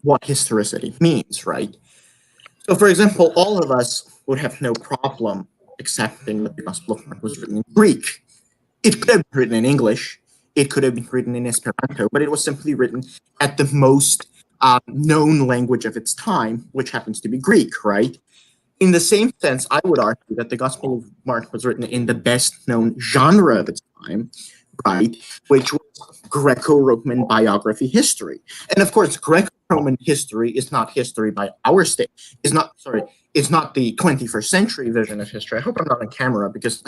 what historicity means, right? So, for example, all of us would have no problem accepting that the Gospel of Mark was written in Greek. It could have been written in English. It could have been written in Esperanto, but it was simply written at the most known language of its time, which happens to be Greek, right? In the same sense, I would argue that the Gospel of Mark was written in the best known genre of its time, right? Which was Greco-Roman biography history. And of course, Greco-Roman history is not history by our state. It's not the 21st century vision of history. I hope I'm not on camera because,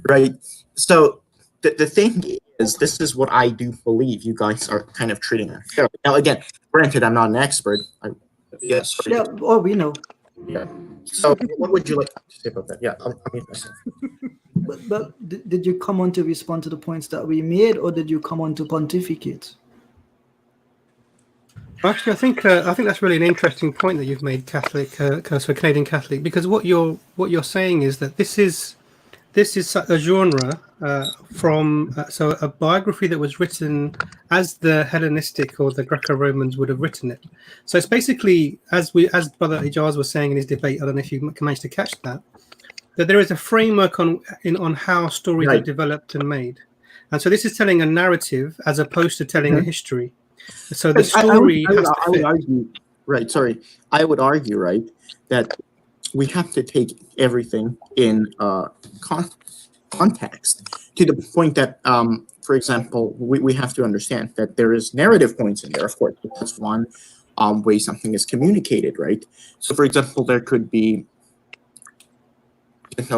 right? So the thing is, this is what I do believe you guys are kind of treating unfairly. Now, again, granted, I'm not an expert. Yes. Yeah, oh, we know. Yeah. So what would you like to say about that? Yeah, I'll mute myself. But did you come on to respond to the points that we made, or did you come on to pontificate? Actually, I think that's really an interesting point that you've made, Catholic, so Canadian Catholic, because what you're saying is that this is a genre from so a biography that was written as the Hellenistic or the Greco-Romans would have written it. So it's basically as Brother Ijaz was saying in his debate. I don't know if you managed to catch that there is a framework on how stories are developed and made, and so this is telling a narrative as opposed to telling a history. So the story has to fit. I would argue, right, that we have to take everything in context to the point that, for example, we have to understand that there is narrative points in there, of course. That's one way something is communicated, right? So, for example, there could be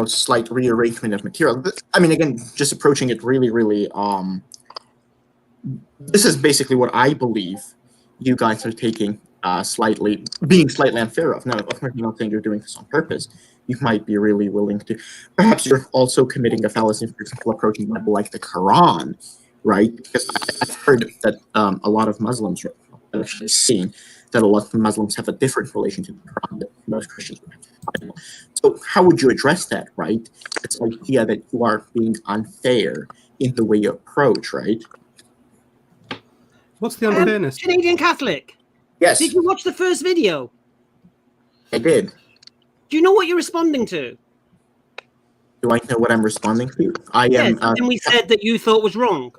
slight rearrangement of material. I mean, again, just approaching it really, this is basically what I believe you guys are taking being slightly unfair of. Now, of course, I'm not saying you're doing this on purpose. You might be really willing to. Perhaps you're also committing a fallacy, for example, approaching the Bible like the Quran, right? Because I've heard that a lot of Muslims, I've actually seen that a lot of Muslims have a different relation to the Quran than most Christians would have to the Bible. So how would you address that, right? It's the idea that you are being unfair in the way you approach, right? What's the unfairness? Canadian Catholic. Yes. Did you watch the first video? I did. Do you know what you're responding to? Do I know what I'm responding to? And we said that you thought was wrong.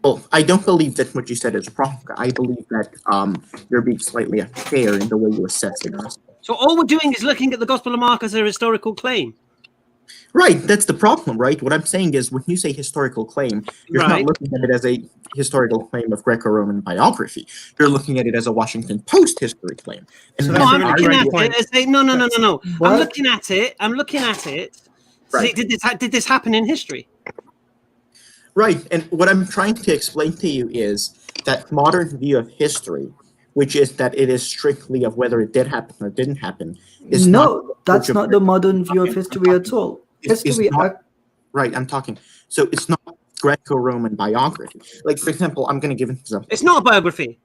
Well, I don't believe that what you said is wrong. I believe that you're being slightly unfair in the way you assess the gospel. So all we're doing is looking at the Gospel of Mark as a historical claim. Right, that's the problem, right? What I'm saying is when you say historical claim, you're not looking at it as a historical claim of Greco-Roman biography. You're looking at it as a Washington Post history claim. And No, I'm looking at it as a, no. What? I'm looking at it. Right. See, did this happen in history? Right, and what I'm trying to explain to you is that modern view of history, which is that it is strictly of whether it did happen or didn't happen, is that's not the modern view of history at all. Right, I'm talking. So it's not Greco-Roman biography. Like, for example, I'm going to give an example. It's not a biography.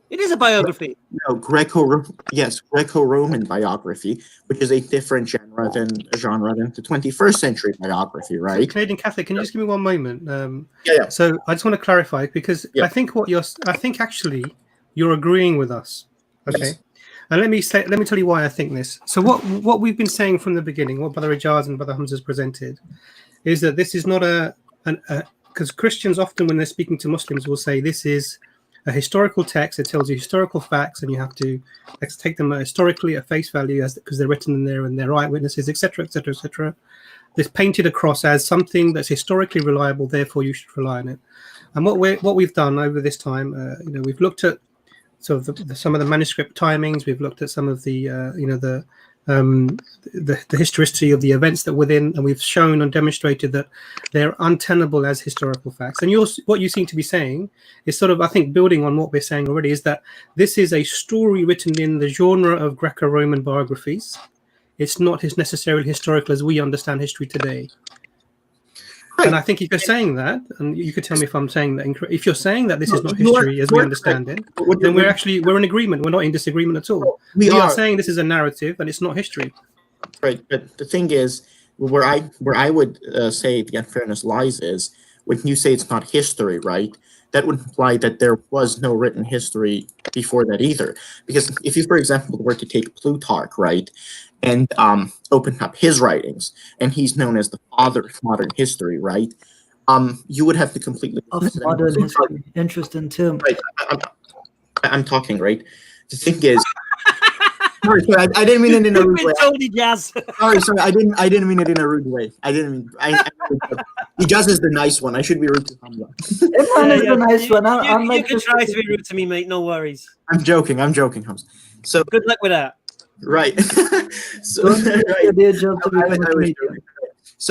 It is a biography. No, Greco-Roman biography, which is a different genre than the 21st century biography, right? So Canadian Catholic, can you just give me one moment? Yeah. So I just want to clarify because I think actually you're agreeing with us. Okay. Yes. And let me tell you why I think this. So what we've been saying from the beginning, what Brother Ijaz and Brother Hamza has presented, is that this is not because Christians often when they're speaking to Muslims will say this is a historical text. It tells you historical facts, and you have to take them historically at face value because they're written in there and they're eyewitnesses, etc., etc., etc. It's painted across as something that's historically reliable, therefore you should rely on it. And what we've done over this time, we've looked at sort of some of the manuscript timings. We've looked at some of the the historicity of the events that were within, and we've shown and demonstrated that they're untenable as historical facts. And what you seem to be saying is sort of, I think, building on what we're saying already, is that this is a story written in the genre of Greco-Roman biographies. It's not necessarily historical as we understand history today. Right. And I think if you're saying that, and you could tell me if I'm saying that incorrect, if you're saying that this is not history as we understand it, then we're in agreement. We're not in disagreement at all. We are saying this is a narrative and it's not history. Right, but the thing is, where I would say the unfairness lies is when you say it's not history, right? That would imply that there was no written history before that either. Because if you, for example, were to take Plutarch, right, and open up his writings, and he's known as the father of modern history, right? You would have to completely modern history. Interesting term. Right, I'm talking, right. The thing is, sorry, I didn't mean it in a rude way. Sorry, I didn't mean it in a rude way. I didn't mean. Ijaz is the nice one. I should be rude to Hamza. Imran is the nice one. You can try to be rude to me, mate. No worries. I'm joking, Hamza. So good luck with that. Right. So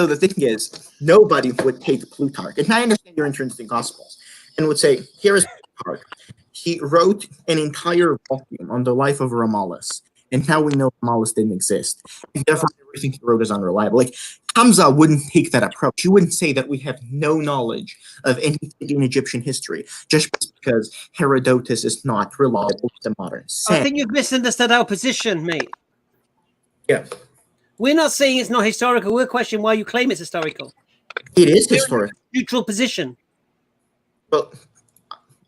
the thing is, nobody would take Plutarch, and I understand you're interested in Gospels, and would say, here is Plutarch. He wrote an entire volume on the life of Romulus, and now we know Romulus didn't exist, and therefore everything he wrote is unreliable. Like, Hamza wouldn't take that approach. He wouldn't say that we have no knowledge of anything in Egyptian history just because Herodotus is not reliable to the modern sense. I think you've misunderstood our position, mate. Yeah. We're not saying it's not historical. We're questioning why you claim it's historical. It is historical. Neutral position. Well,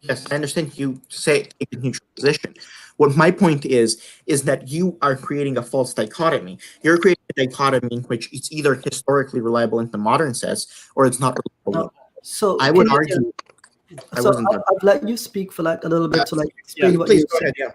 yes, I understand you say take a neutral position. What my point is that you are creating a false dichotomy. You're creating a dichotomy in which it's either historically reliable in the modern sense or it's not reliable. So I would argue. I've let you speak for like a little bit to like explain what you said. Yeah.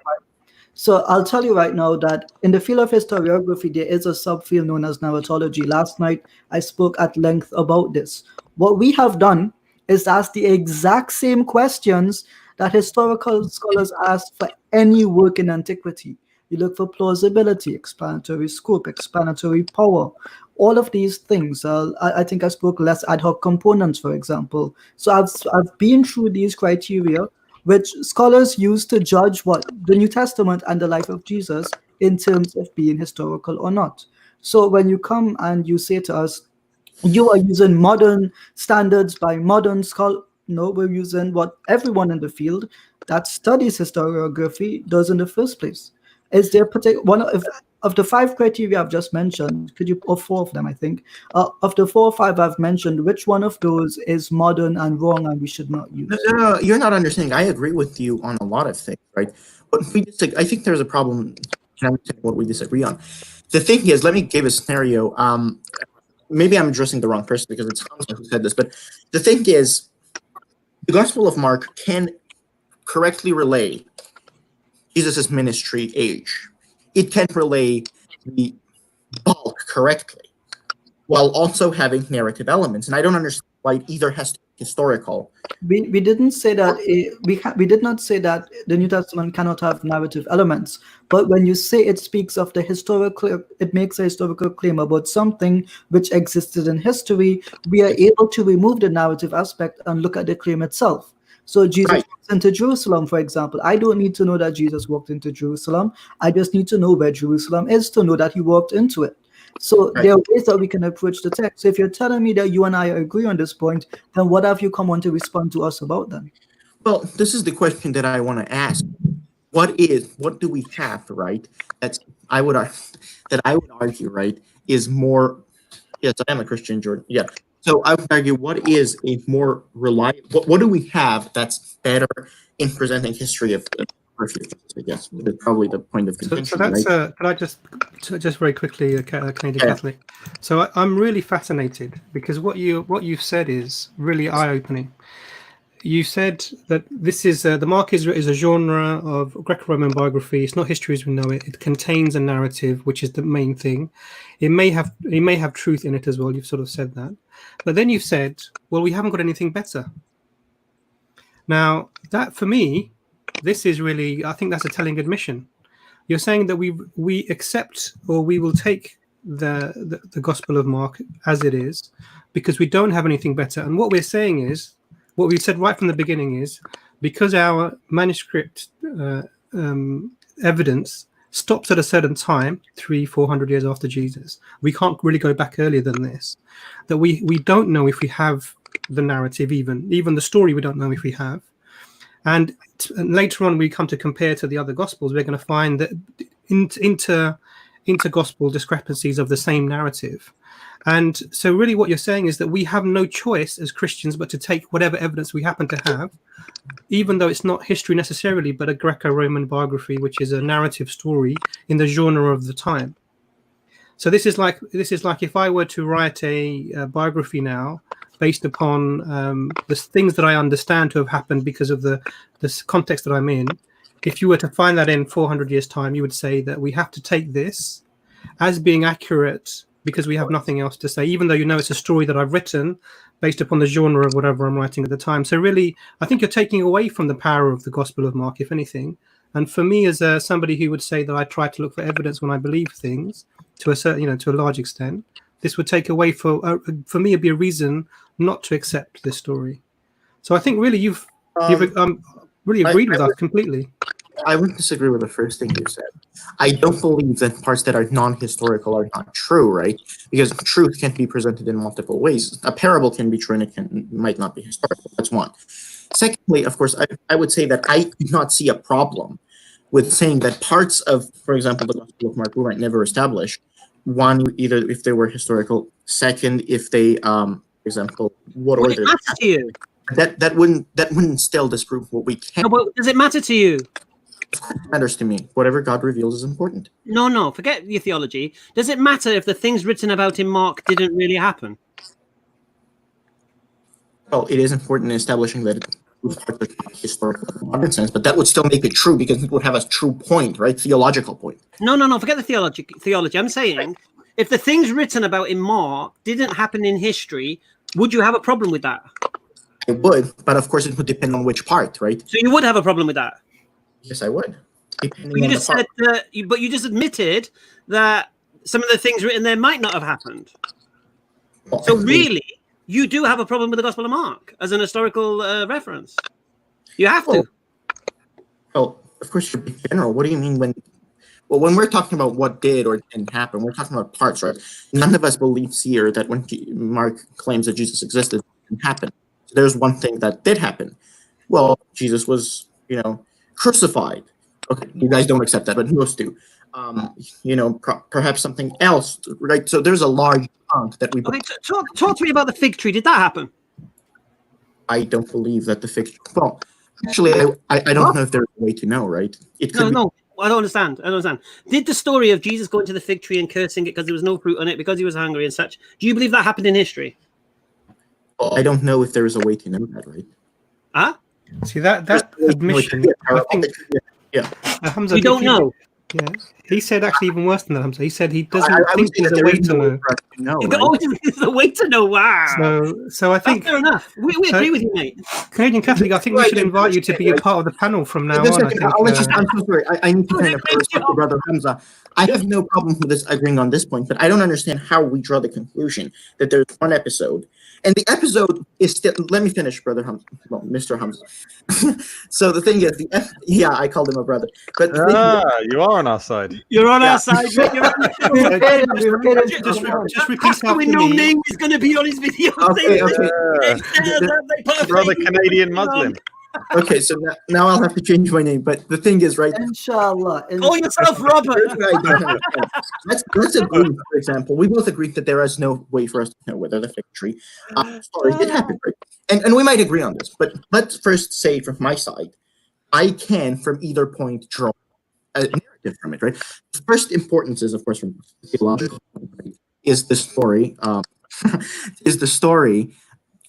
So I'll tell you right now that in the field of historiography, there is a subfield known as narratology. Last night, I spoke at length about this. What we have done is ask the exact same questions that historical scholars ask for any work in antiquity. You look for plausibility, explanatory scope, explanatory power, all of these things. I think I spoke less ad hoc components, for example. So I've been through these criteria, which scholars use to judge what the New Testament and the life of Jesus in terms of being historical or not. So when you come and you say to us, you are using modern standards by modern scholars, no, we're using what everyone in the field that studies historiography does in the first place. Is there one of the 5 criteria I've just mentioned? Or 4 of them, I think. Of the 4 or 5 I've mentioned, which one of those is modern and wrong and we should not use? No, you're not understanding. I agree with you on a lot of things, right? But I think there's a problem in what we disagree on. The thing is, let me give a scenario. Maybe I'm addressing the wrong person because it's Hamza who said this, but the thing is, the Gospel of Mark can correctly relay Jesus' ministry age. It can relay the bulk correctly, while also having narrative elements. And I don't understand why it either has to be historical. We didn't say that we did not say that the New Testament cannot have narrative elements. But when you say it speaks of the historical, it makes a historical claim about something which existed in history, we are able to remove the narrative aspect and look at the claim itself. So Jesus walks into Jerusalem, for example. I don't need to know that Jesus walked into Jerusalem. I just need to know where Jerusalem is to know that he walked into it. So there are ways that we can approach the text. So if you're telling me that you and I agree on this point, then what have you come on to respond to us about then? Well, this is the question that I want to ask. What do we have, right? I would argue, right, is more. Yes, I am a Christian, Jordan. Yeah. So I would argue, what is a more reliable? What do we have that's better in presenting history of refugees? I guess is probably the point of contention. So that's could I just very quickly, Canadian Catholic. So I'm really fascinated because what you've said is really eye-opening. You said that this is the Mark is a genre of Greco-Roman biography. It's not history as we know it. It contains a narrative, which is the main thing. It may have truth in it as well. You've sort of said that, but then you've said, well, we haven't got anything better. Now, that for me this is really, I think that's a telling admission. You're saying that we accept, or we will take the Gospel of Mark as it is because we don't have anything better. And what we're saying is, what we've said right from the beginning is, because our manuscript evidence stops at a certain time, 300-400 years after Jesus, we can't really go back earlier than this, that we don't know if we have the narrative, even the story we don't know if we have. And later on we come to compare to the other Gospels, we're going to find that inter-gospel discrepancies of the same narrative. And so really what you're saying is that we have no choice as Christians but to take whatever evidence we happen to have, even though it's not history necessarily, but a Greco-Roman biography, which is a narrative story in the genre of the time. So this is like if I were to write a biography now based upon the things that I understand to have happened because of the context that I'm in. If you were to find that in 400 years' time, you would say that we have to take this as being accurate because we have nothing else to say, even though you know it's a story that I've written based upon the genre of whatever I'm writing at the time. So really, I think you're taking away from the power of the Gospel of Mark, if anything. And for me, as somebody who would say that I try to look for evidence when I believe things to a certain, to a large extent, this would take away for me, it'd be a reason not to accept this story. So I think really you've really agreed with us completely. I would disagree with the first thing you said. I don't believe that parts that are non-historical are not true, right? Because truth can be presented in multiple ways. A parable can be true and it might not be historical. That's one. Secondly, of course, I would say that I do not see a problem with saying that parts of, for example, the Gospel of Mark we might never establish. One, either if they were historical. Second, if they, for example, what Would order. it matter to you? That wouldn't still disprove what we can. No, but does it matter to you? Of course it matters to me. Whatever God reveals is important. No, forget your theology. Does it matter if the things written about in Mark didn't really happen? Well, it is important in establishing that it's not historical in the modern sense, but that would still make it true because it would have a true point, right? Theological point. No, forget the theology. I'm saying if the things written about in Mark didn't happen in history, would you have a problem with that? I would, but of course it would depend on which part, right? So you would have a problem with that? Yes, I would. You just said that, but you just admitted that some of the things written there might not have happened. Well, so really, you do have a problem with the Gospel of Mark as an historical reference. You have to. Well, of course, in general. What do you mean when we're talking about what did or didn't happen? We're talking about parts, right? None of us believes here that when Mark claims that Jesus existed, it didn't happen. So there's one thing that did happen. Well, Jesus was, crucified. Okay, you guys don't accept that, but most do. Perhaps something else, right? So there's a large chunk that we. Okay, talk to me about the fig tree. Did that happen? I don't believe that the fig tree. Well, actually, I don't know if there's a way to know, right? It could no. I don't understand. Did the story of Jesus going to the fig tree and cursing it because there was no fruit on it, because he was hungry and such, do you believe that happened in history? Well, I don't know if there is a way to know that, right? Huh? See, that admission, I think, Hamza, we don't know. Yeah, he said actually even worse than that, Hamza. He said he doesn't think there's a way to know. There's a way to know. Wow. So I think that's fair enough. We agree with you, mate. Canadian Catholic, I think we should invite you to be a part of the panel from now on. I'm so sorry. I need to kind of respect the brother Hamza. I have no problem with this agreeing on this point, but I don't understand how we draw the conclusion that there's one episode. And the episode is still. Let me finish, brother Hamza. Well, Mr. Hamza. So the thing is, I called him a brother. But you are on our side. You're on our side. Just repeat after me. No name is going to be on his video. Okay. Brother Canadian Muslim. Okay, so now I'll have to change my name. But the thing is, right? Inshallah. Call yourself Robert. Let's agree, for example, we both agreed that there is no way for us to know whether the fig tree story did happen, right? And we might agree on this, but let's first say from my side, I can, from either point, draw a narrative from it, right? The first importance is, of course, from the theological point, right, is the story,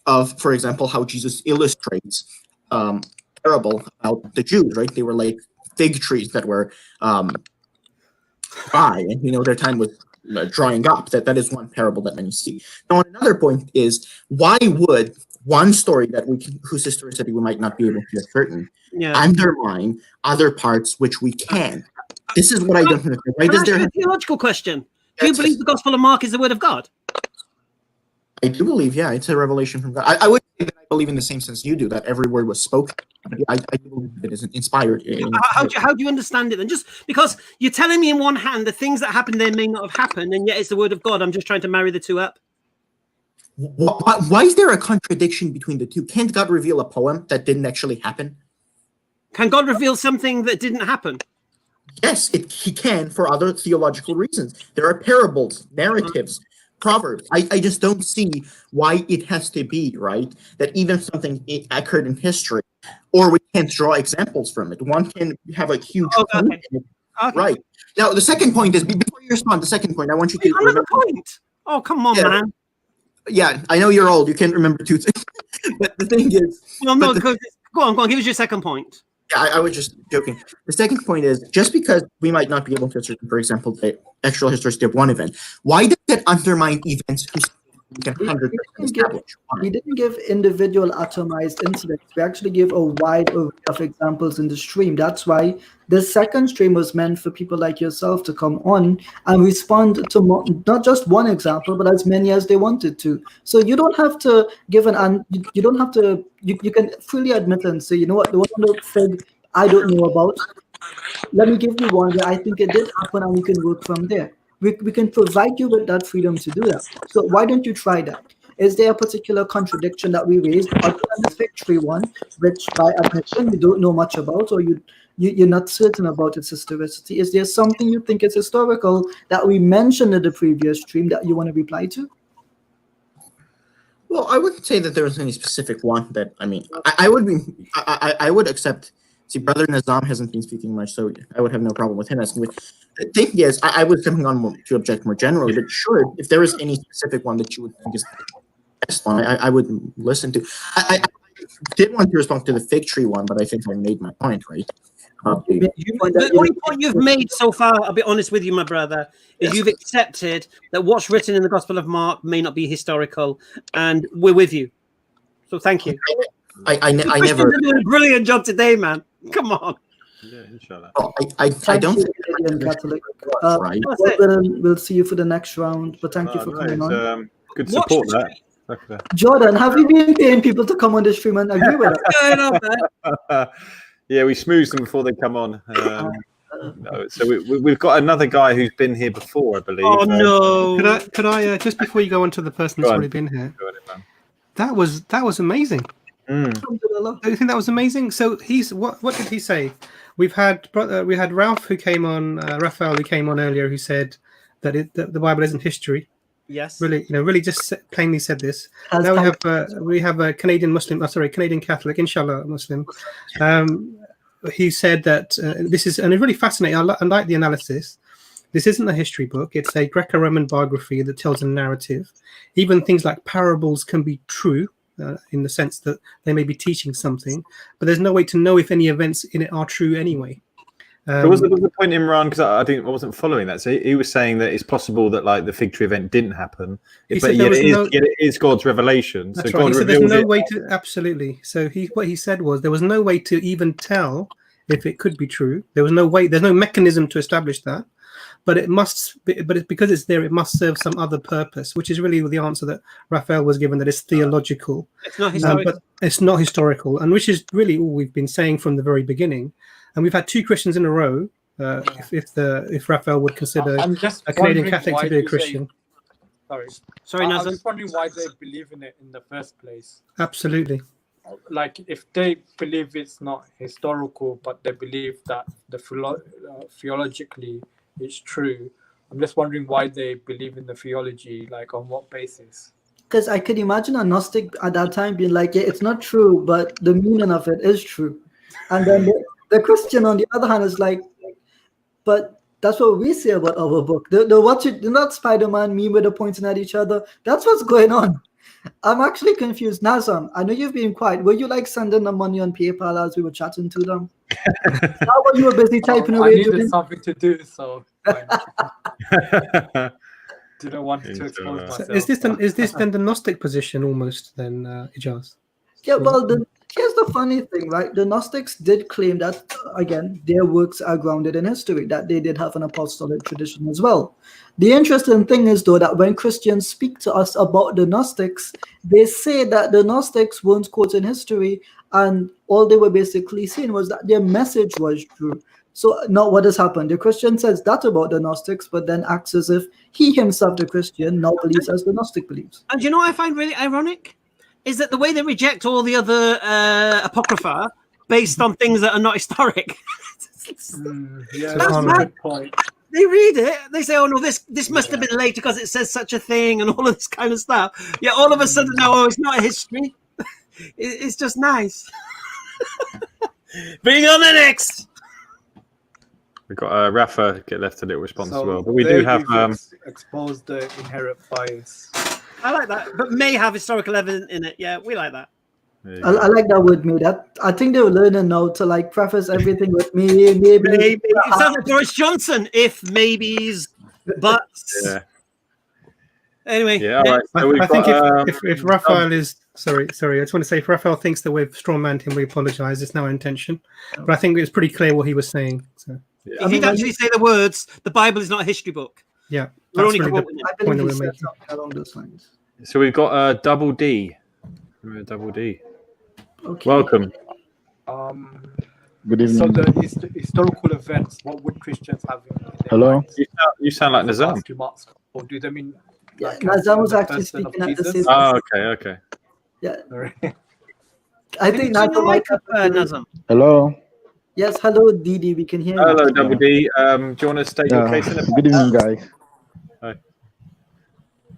of, for example, how Jesus illustrates parable about the Jews, right? They were like fig trees that were dry, and their time was drying up. That is one parable that many see. Now, another point is, why would one story that whose historicity we might not be able to ascertain, undermine other parts which we can. This is what I don't understand. Why does there a theological question? Do you believe the Gospel of Mark is the word of God? I do believe, yeah, it's a revelation from God. I would say that I believe in the same sense you do, that every word was spoken. I do believe it is inspired. How do you understand it then? Just because you're telling me in one hand the things that happened there may not have happened, and yet it's the word of God. I'm just trying to marry the two up. Why is there a contradiction between the two? Can't God reveal a poem that didn't actually happen? Can God reveal something that didn't happen? Yes, he can for other theological reasons. There are parables, narratives, proverbs. I just don't see why it has to be, right, that even something occurred in history, or we can't draw examples from it. One can have a huge point. Okay. Right. Now, the second point is, before you respond, the second point, I want you to remember. Point. Oh, come on, man. Yeah, I know you're old. You can't remember two things. But the thing is... Well, no, go on. Give us your second point. Yeah, I was just joking. The second point is, just because we might not be able to ascertain, for example, the actual historicity of one event, why does that undermine events whose we didn't give individual atomized incidents. We actually give a wide array of examples in the stream. That's why the second stream was meant for people like yourself to come on and respond to not just one example, but as many as they wanted to. So you don't have to give you don't have to, you can freely admit and say, you know what, the one thing I don't know about, let me give you one where I think it did happen and we can work from there. We can provide you with that freedom to do that. So why don't you try that? Is there a particular contradiction that we raised, other than the victory one, which by admission you don't know much about, or you're not certain about its historicity? Is there something you think is historical that we mentioned in the previous stream that you want to reply to? Well, I wouldn't say that there was any specific one that, I mean, I would accept. See, Brother Nazam hasn't been speaking much, so I would have no problem with him asking. The thing is, I was coming on to object more generally, but sure, if there is any specific one that you would think is the best one, I would listen to. I did want to respond to the fig tree one, but I think I made my point, right? The only point you've made so far, I'll be honest with you, my brother, is you've accepted that what's written in the Gospel of Mark may not be historical, and we're with you. So thank you. I never. You're doing a brilliant job today, man. Come on. Yeah, inshallah. Oh, I don't think Catholic. We'll see you for the next round, but thank you for coming on. Good support that. Jordan, have you been paying people to come on the stream and agree with us? Yeah, we smooze them before they come on. No, so we've got another guy who's been here before, I believe. Oh no! Could I just before you go on to the person that's already been here? That was amazing. Don't you think that was amazing? So what did he say? We had Ralph who came on, Raphael who came on earlier, who said that the Bible isn't history. Yes. Really just plainly said this. Now we have a Canadian Catholic, inshallah Muslim. He said that this is, and it's really fascinating. I like the analysis. This isn't a history book. It's a Greco-Roman biography that tells a narrative. Even things like parables can be true. In the sense that they may be teaching something, but there's no way to know if any events in it are true anyway. What was the point, Imran? Because I wasn't following that. So he was saying that it's possible that like the fig tree event didn't happen, but yet it is God's revelation. That's so right. God He said there's no it. way to absolutely. So what he said was there was no way to even tell if it could be true. There was no way. There's no mechanism to establish that. But it must, because it's there, it must serve some other purpose, which is really the answer that Raphael was given, that it's theological. It's not historical. But it's not historical, and which is really all we've been saying from the very beginning. And we've had two Christians in a row. If Raphael would consider a Canadian Catholic to be a Christian. Sorry, Nazam. I'm just wondering why they believe in it in the first place. Absolutely. Like, if they believe it's not historical, but they believe that theologically it's true, I'm just wondering why they believe in the theology, like on what basis? Because I could imagine a Gnostic at that time being like, yeah, it's not true, but the meaning of it is true. And then the Christian, on the other hand, is like, but that's what we say about our book. The not Spider-Man meme with the pointing at each other. That's what's going on. I'm actually confused. Nazam, I know you've been quiet. Were you like sending them money on PayPal as we were chatting to them? How were you busy typing away? I needed something to do, so. didn't want to expose So myself. Is this then the Gnostic position almost then, Ijaz? Yeah, well, here's the funny thing, right? The Gnostics did claim that, again, their works are grounded in history, that they did have an apostolic tradition as well. The interesting thing is, though, that when Christians speak to us about the Gnostics, they say that the Gnostics weren't quoting history, and all they were basically saying was that their message was true. So now what has happened? The Christian says that about the Gnostics, but then acts as if he himself, the Christian, now believes as the Gnostic believes. And you know what I find really ironic? Is that the way they reject all the other apocrypha based on things that are not historic. Yeah, That's that's a mad. good point. They read it, they say, oh no, this must have been later because it says such a thing and all of this kind of stuff. Yeah, all of a sudden now, oh, it's not a history. It's just nice. Bring on the next. We've got Rafa get left a little response as well, but we there do have you've exposed the inherent bias. I like that, but may have historical evidence in it. Yeah, we like that. I like that word, "may." That I think they're learning now to like preface everything with maybe. It sounds like Boris Johnson. If maybes, buts. Yeah. Anyway, Yeah, all right. So I think if Raphael is sorry, I just want to say if Raphael thinks that we've strawmanned him, we apologise. It's no intention, but I think it was pretty clear what he was saying. So If he'd actually say the words, the Bible is not a history book. yeah, We're that's only really quoting the it. I point that believe he we're said making. something along those lines. So we've got Double D. Double D. Okay. Welcome. Good evening. So the historical events, what would Christians have in their Hello? minds You sound like with regards Nazam. to Mark's, or do they mean Yeah, like Nazam was the actually person of speaking at the Jesus? same Oh, okay. Yeah, Sorry. I think Nazam might have Nazam. Hello? Yes, hello, Didi. We can hear you. Hello, Double D. Do you want to state your Yeah. case in a Good evening, guys.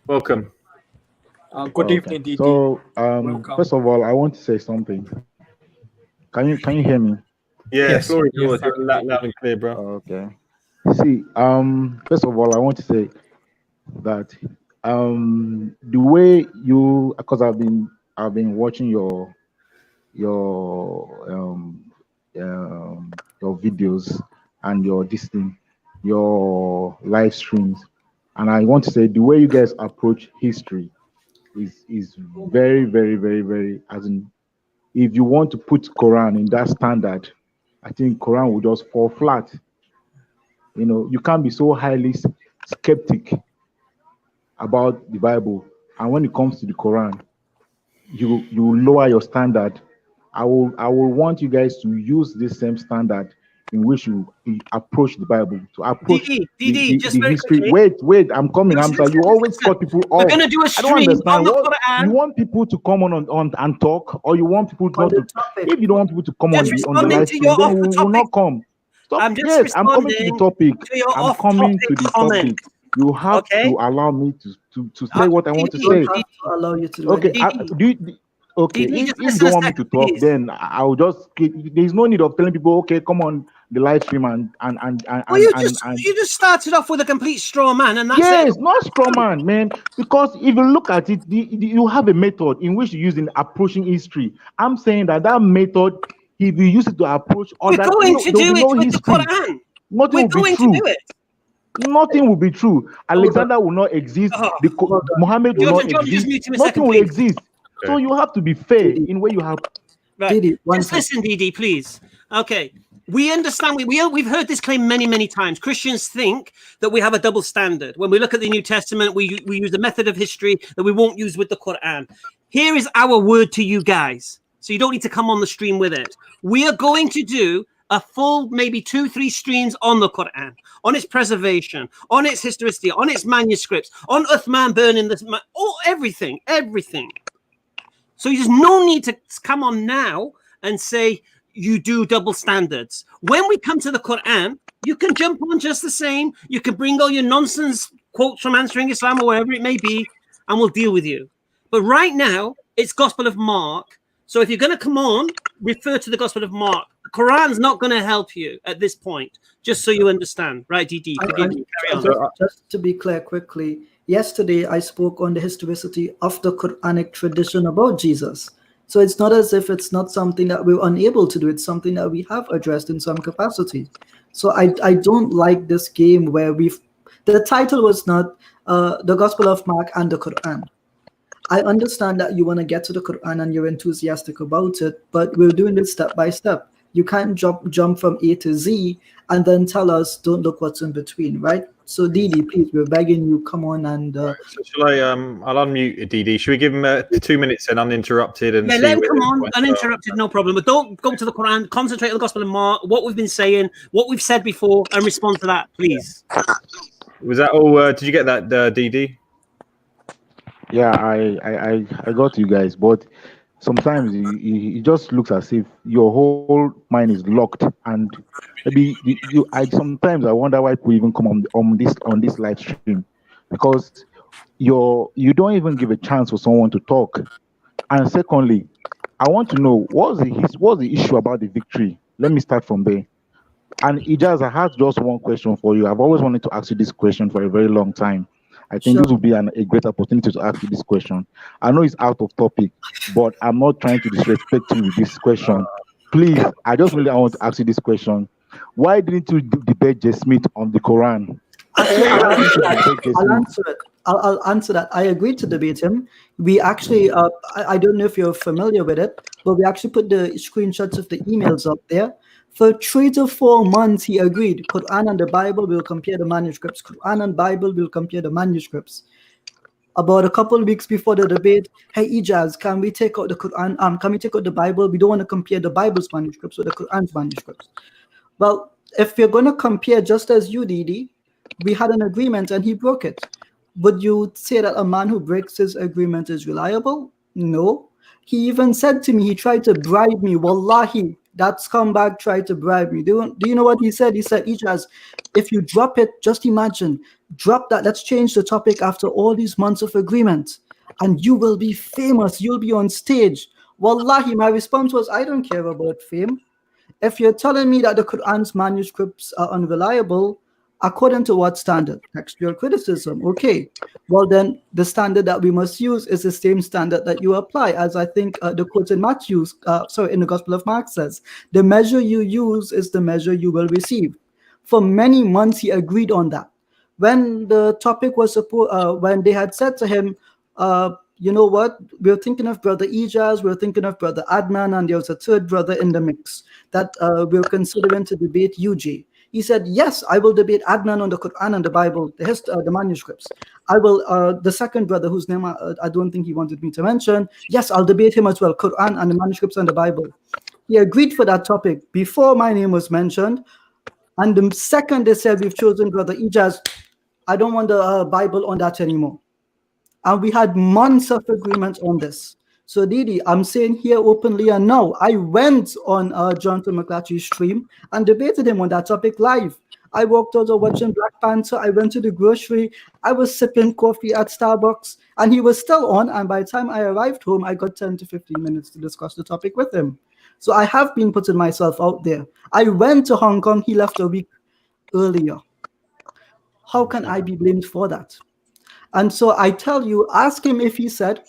Welcome. Good Okay. evening, Didi. So, Welcome. first of all, I want to say something. Can you hear me? Yeah, Yes. floor is yours. Yes, You're loud and clear, bro. Okay. See, first of all, I want to say that the way you, because I've been watching your videos and your live streams, and I want to say the way you guys approach history is very, very, very, very, as in, if you want to put Quran in that standard, I think Quran will just fall flat. You know, you can't be so highly skeptic about the Bible, and when it comes to the Quran, you lower your standard. I will want you guys to use this same standard in which you approach the Bible, to approach DD, just the very history. quickly. Wait, I'm coming, Hamza. You always cut people off. We're gonna do a I don't stream on understand. the What, Quran. you want people to come on and talk, or you want people not On the to? topic. If you don't want people to come on Just the responding live to stream, your then we will off-the-topic. not come. Stop. I'm just Yes, I'm coming to the responding topic. to your I'm coming to off-topic the comment. topic. You have Okay. to allow me to say what I want to DD, say. I have to allow you to do Okay, anything. okay. DD, If just you listen don't a want me second, to talk, please. then I'll just. There's no need of telling people, okay, come on the live stream and Well, you just started off with a complete straw man, and that's yes, it. not straw man. Because if you look at it, you have a method in which you use in approaching history. I'm saying that method, if you use it to approach We're other, going to there'll do be it no with the history. Quran. Nothing We're will be going to true. do it. Nothing will be true. Alexander will not exist. Oh. Muhammad will not John, just exist. mute him a Nothing second, will please. exist. So you have to be fair in where you have. Right. Didi, one Just listen, DD, please. Okay. We understand. We've heard this claim many, many times. Christians think that we have a double standard. When we look at the New Testament, we use a method of history that we won't use with the Quran. Here is our word to you guys. So you don't need to come on the stream with it. We are going to do a full, maybe 2-3 streams on the Quran, on its preservation, on its historicity, on its manuscripts, on Uthman burning this, everything. So there's no need to come on now and say you do double standards. When we come to the Quran, you can jump on just the same. You can bring all your nonsense quotes from Answering Islam or wherever it may be, and we'll deal with you. But right now, it's Gospel of Mark. So if you're going to come on, refer to the Gospel of Mark. The Quran's not going to help you at this point, just so you understand. Right, DD? Forgive me. Carry on. Just to be clear quickly, yesterday I spoke on the historicity of the Quranic tradition about Jesus. So it's not as if it's not something that we're unable to do. It's something that we have addressed in some capacity. So I don't like this game where we The title was not the Gospel of Mark and the Quran. I understand that you want to get to the Quran and you're enthusiastic about it, but we're doing it step by step. You can't jump from A to Z and then tell us, don't look what's in between, right? So Didi, please, we're begging you, come on and... So shall I, I'll unmute Didi. Should we give him 2 minutes and uninterrupted? And yeah, see let him where come his on, points are? uninterrupted, no problem. But don't go to the Quran, concentrate on the Gospel of Mark, what we've been saying, what we've said before, and respond to that, please. Was that all? Did you get that, Didi? Yeah, I got you guys, but sometimes it just looks as if your whole mind is locked, and maybe sometimes I wonder why people even come on this live stream, because you don't even give a chance for someone to talk. And secondly, I want to know what's the issue about the victory. Let me start from there. And Ijaz, I have just one question for you. I've always wanted to ask you this question for a very long time. I think this will be a great opportunity to ask you this question. I know it's out of topic, but I'm not trying to disrespect you with this question. Please, I want to ask you this question. Why didn't you debate J. Smith on the Quran? I'll answer that. I agreed to debate him. We actually, I don't know if you're familiar with it, but we actually put the screenshots of the emails up there. For 3 to 4 months, he agreed. Quran and the Bible will compare the manuscripts. Quran and Bible will compare the manuscripts. About a couple of weeks before the debate, hey Ijaz, can we take out the Quran? Can we take out the Bible? We don't want to compare the Bible's manuscripts with the Quran's manuscripts. Well, if we're going to compare just as you, Didi, we had an agreement and he broke it. Would you say that a man who breaks his agreement is reliable? No. He even said to me, he tried to bribe me. Wallahi, that scumbag tried to bribe me. Do you know what he said? He said, Ijaz, if you drop it, just imagine, drop that. Let's change the topic after all these months of agreement. And you will be famous. You'll be on stage. Wallahi, my response was, I don't care about fame. If you're telling me that the Quran's manuscripts are unreliable, according to what standard? Textual criticism. Okay. Well, then the standard that we must use is the same standard that you apply, as I think the quote in in the Gospel of Mark says, the measure you use is the measure you will receive. For many months, he agreed on that. When the topic was when they had said to him, you know what, we're thinking of Brother Ijaz, we're thinking of Brother Adnan, and there was a third brother in the mix that we're considering to debate UJ. He said, yes, I will debate Adnan on the Quran and the Bible, the manuscripts. I will, the second brother whose name I don't think he wanted me to mention, yes, I'll debate him as well, Quran and the manuscripts and the Bible. He agreed for that topic before my name was mentioned. And the second they said, we've chosen Brother Ijaz, I don't want the Bible on that anymore. And we had months of agreement on this. So Didi, I'm saying here openly and now, I went on Jonathan McClatchy's stream and debated him on that topic live. I walked out of watching Black Panther. I went to the grocery. I was sipping coffee at Starbucks and he was still on. And by the time I arrived home, I got 10 to 15 minutes to discuss the topic with him. So I have been putting myself out there. I went to Hong Kong. He left a week earlier. How can I be blamed for that? And so I tell you, ask him if he said,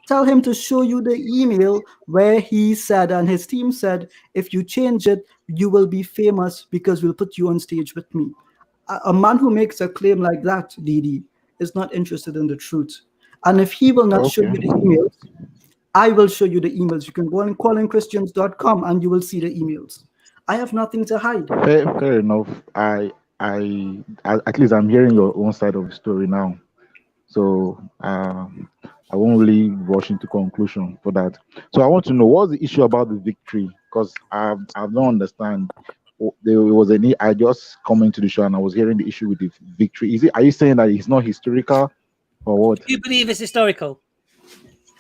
tell him to show you the email where he said, and his team said, if you change it, you will be famous because we'll put you on stage with me. A man who makes a claim like that, Didi, is not interested in the truth. And if he will not show you the emails, I will show you the emails. You can go on callingchristians.com and you will see the emails. I have nothing to hide. Fair enough. At least I'm hearing your own side of the story now. So I won't really rush into conclusion for that. So I want to know, what's the issue about the victory? Because I don't understand. There was I just come into the show and I was hearing the issue with the victory. Are you saying that it's not historical or what? Do you believe it's historical?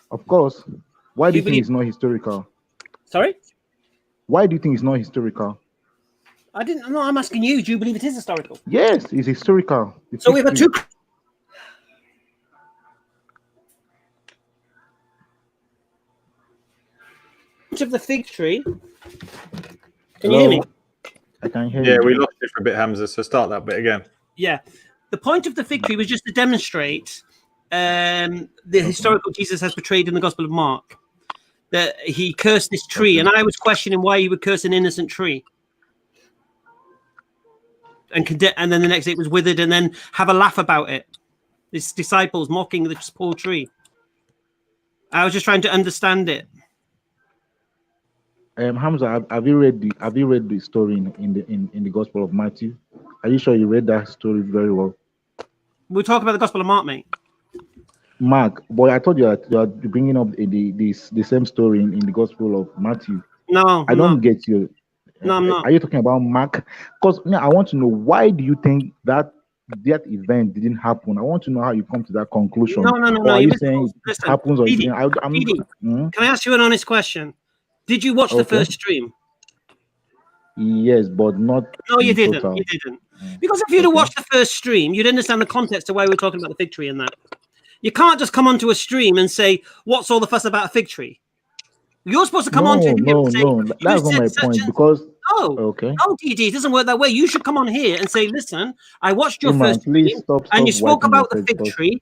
Of course. Why do you think it's not historical? Sorry? Why do you think it's not historical? No, I'm asking you. Do you believe it is historical? Yes, it's historical. So we've got two. Of the fig tree. Can you hear me? I can hear you. Yeah, we lost it for a bit, Hamza, so start that bit again. Yeah. The point of the fig tree was just to demonstrate the historical Jesus has portrayed in the Gospel of Mark. That he cursed this tree, and I was questioning why he would curse an innocent tree. and then the next day it was withered, and then have a laugh about it. His disciples mocking this poor tree. I was just trying to understand it. Hamza, have you read the story in the Gospel of Matthew? Are you sure you read that story very well? We'll talk about the Gospel of Mark, mate. Mark, boy, I thought you are bringing up the same story in the Gospel of Matthew. No, I don't get you. No, I'm not. Are you talking about Mark? Because I want to know, why do you think that event didn't happen? I want to know how you come to that conclusion. No. Or are you saying it happens or Didi, can I ask you an honest question? Did you watch the first stream? Yes, but not. No, you didn't. Total. You didn't. Because if you'd have watched the first stream, you'd understand the context of why we're talking about the fig tree and that. You can't just come onto a stream and say, "What's all the fuss about a fig tree?" You're supposed to come on to him and say, that's not my point. Because no, DD, it doesn't work that way. You should come on here and say, "Listen, I watched your first stream, and you spoke about the fig tree,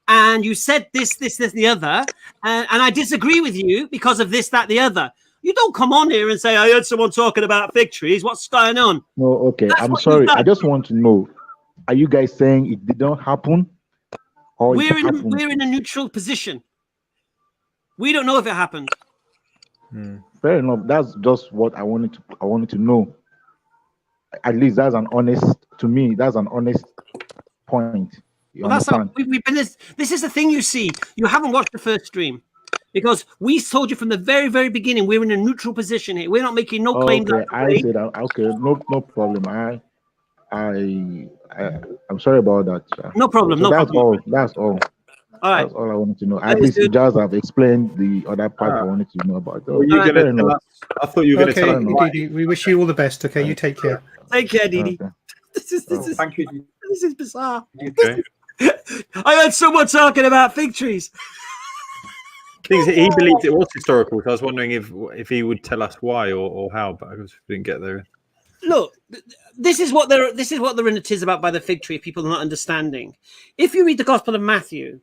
and you said this, the other, and I disagree with you because of this, that, the other." You don't come on here and say, "I heard someone talking about fig trees. What's going on?" No, okay. I'm sorry. I just want to know: are you guys saying it didn't happen, or we're in a neutral position? We don't know if it happened. Fair enough. That's just what I wanted to know. At least that's an honest point. Well, that's how we've been. This is the thing, you see. You haven't watched the first stream. Because we told you from the very, very beginning, we're in a neutral position here. We're not making no claim. Okay, I said that. Okay, no problem. I'm sorry about that. No problem. So no that's problem. That's all. All right. That's all I wanted to know. At least you just have explained the other part I wanted to know about. Were you gonna tell us? I thought you were going to tell us. Didi, we wish you all the best. Okay, you take care. Take care, Didi. Okay. This is Thank you. this is bizarre. Okay. I heard someone talking about fig trees. He believed it was historical, so I was wondering if he would tell us why or how, but I guess we didn't get there. Look, this is what the it is about by the fig tree. People are not understanding. If you read the Gospel of Matthew,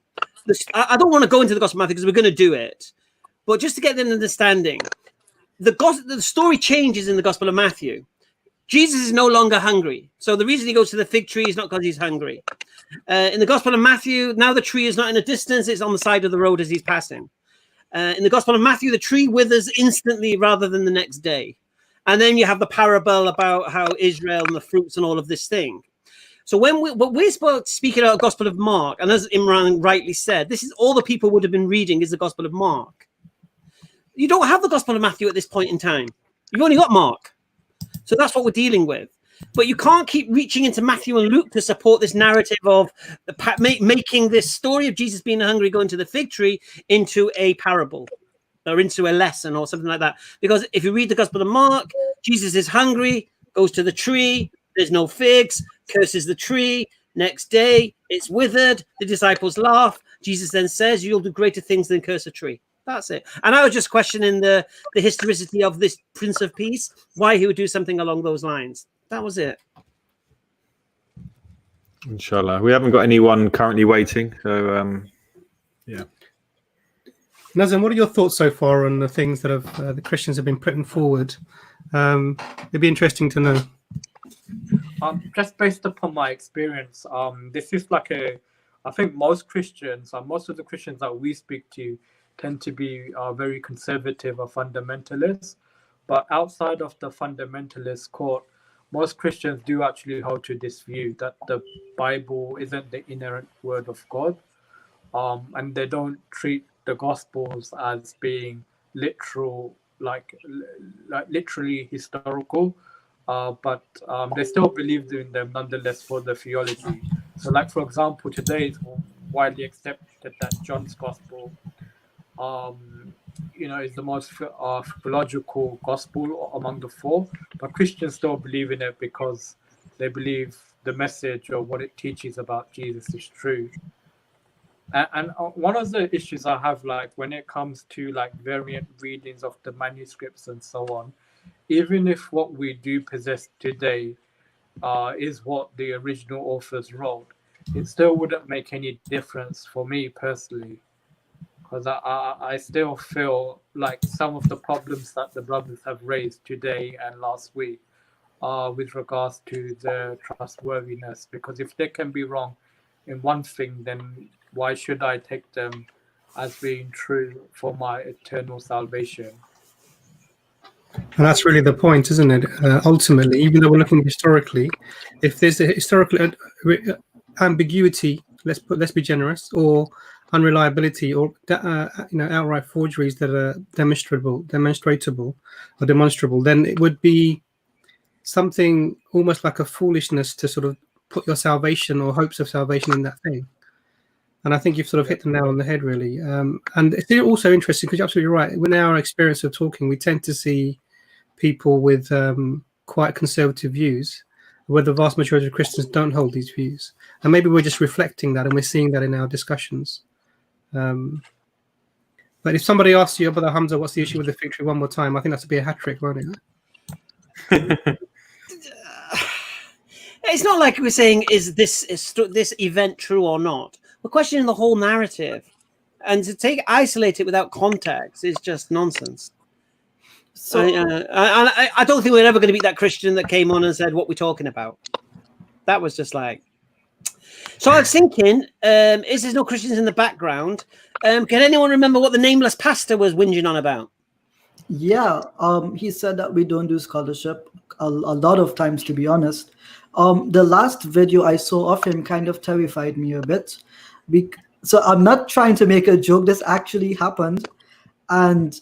I don't want to go into the Gospel of Matthew because we're going to do it, but just to get an understanding, the story changes in the Gospel of Matthew. Jesus is no longer hungry, so the reason he goes to the fig tree is not because he's hungry. In the Gospel of Matthew, now the tree is not in a distance; it's on the side of the road as he's passing. In the Gospel of Matthew, the tree withers instantly rather than the next day. And then you have the parable about how Israel and the fruits and all of this thing. So when we're speaking about the Gospel of Mark, and as Imran rightly said, this is all the people would have been reading is the Gospel of Mark. You don't have the Gospel of Matthew at this point in time. You've only got Mark. So that's what we're dealing with. But you can't keep reaching into Matthew and Luke to support this narrative of making this story of Jesus being hungry going to the fig tree into a parable or into a lesson or something like that. Because if you read the Gospel of Mark, Jesus is hungry, goes to the tree, there's no figs, curses the tree. Next day, it's withered. The disciples laugh. Jesus then says, "You'll do greater things than curse a tree." That's it. And I was just questioning the historicity of this Prince of Peace, why he would do something along those lines. That was it. Inshallah. We haven't got anyone currently waiting. So, yeah. Nazam, what are your thoughts so far on the things that have the Christians have been putting forward? It'd be interesting to know. Just based upon my experience, this is like I think most Christians, most of the Christians that we speak to tend to be very conservative or fundamentalist. But outside of the fundamentalist court, most Christians do actually hold to this view that the Bible isn't the inerrant word of God, and they don't treat the Gospels as being literal, like literally historical, but they still believe in them nonetheless for the theology. So, like for example, today it's widely accepted that John's Gospel, is the most theological gospel among the four, but Christians still believe in it because they believe the message or what it teaches about Jesus is true. And one of the issues I have, like when it comes to like variant readings of the manuscripts and so on, even if what we do possess today is what the original authors wrote, it still wouldn't make any difference for me personally. Because I still feel like some of the problems that the brothers have raised today and last week with regards to their trustworthiness. Because if they can be wrong in one thing, then why should I take them as being true for my eternal salvation? And that's really the point, isn't it? Ultimately, even though we're looking historically, if there's a historical ambiguity, let's be generous, or unreliability, or outright forgeries that are demonstrable, then it would be something almost like a foolishness to sort of put your salvation or hopes of salvation in that thing. And I think you've sort of hit the nail on the head, really. And it's also interesting because you're absolutely right. In our experience of talking, we tend to see people with quite conservative views, where the vast majority of Christians don't hold these views. And maybe we're just reflecting that, and we're seeing that in our discussions. But if somebody asks you about Hamza, what's the issue with the fig tree one more time, I think that's to be a hat trick, won't it? It's not like we're saying, is this event true or not? We're questioning the whole narrative. And to isolate it without context is just nonsense. So I don't think we're ever going to beat that Christian that came on and said, what we're talking about. That was just like... So I was thinking, is there no Christians in the background? Can anyone remember what the Nameless Pastor was whinging on about? Yeah, he said that we don't do scholarship a lot of times, to be honest. The last video I saw of him kind of terrified me a bit. So I'm not trying to make a joke. This actually happened. And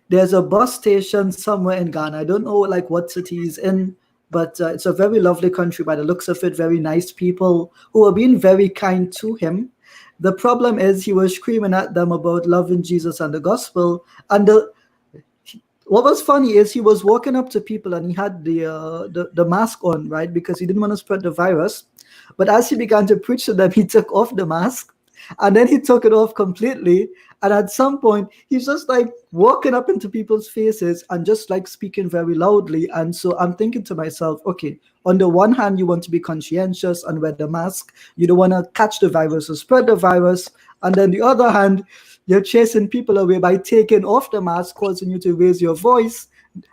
there's a bus station somewhere in Ghana. I don't know what city he's in, but it's a very lovely country by the looks of it. Very nice people who are being very kind to him. The problem is he was screaming at them about loving Jesus and the gospel. And what was funny is he was walking up to people and he had the mask on, right? Because he didn't want to spread the virus. But as he began to preach to them, he took off the mask and then he took it off completely. And at some point, he's just walking up into people's faces and just speaking very loudly. And so I'm thinking to myself, okay, on the one hand, you want to be conscientious and wear the mask. You don't want to catch the virus or spread the virus. And then the other hand, you're chasing people away by taking off the mask, causing you to raise your voice.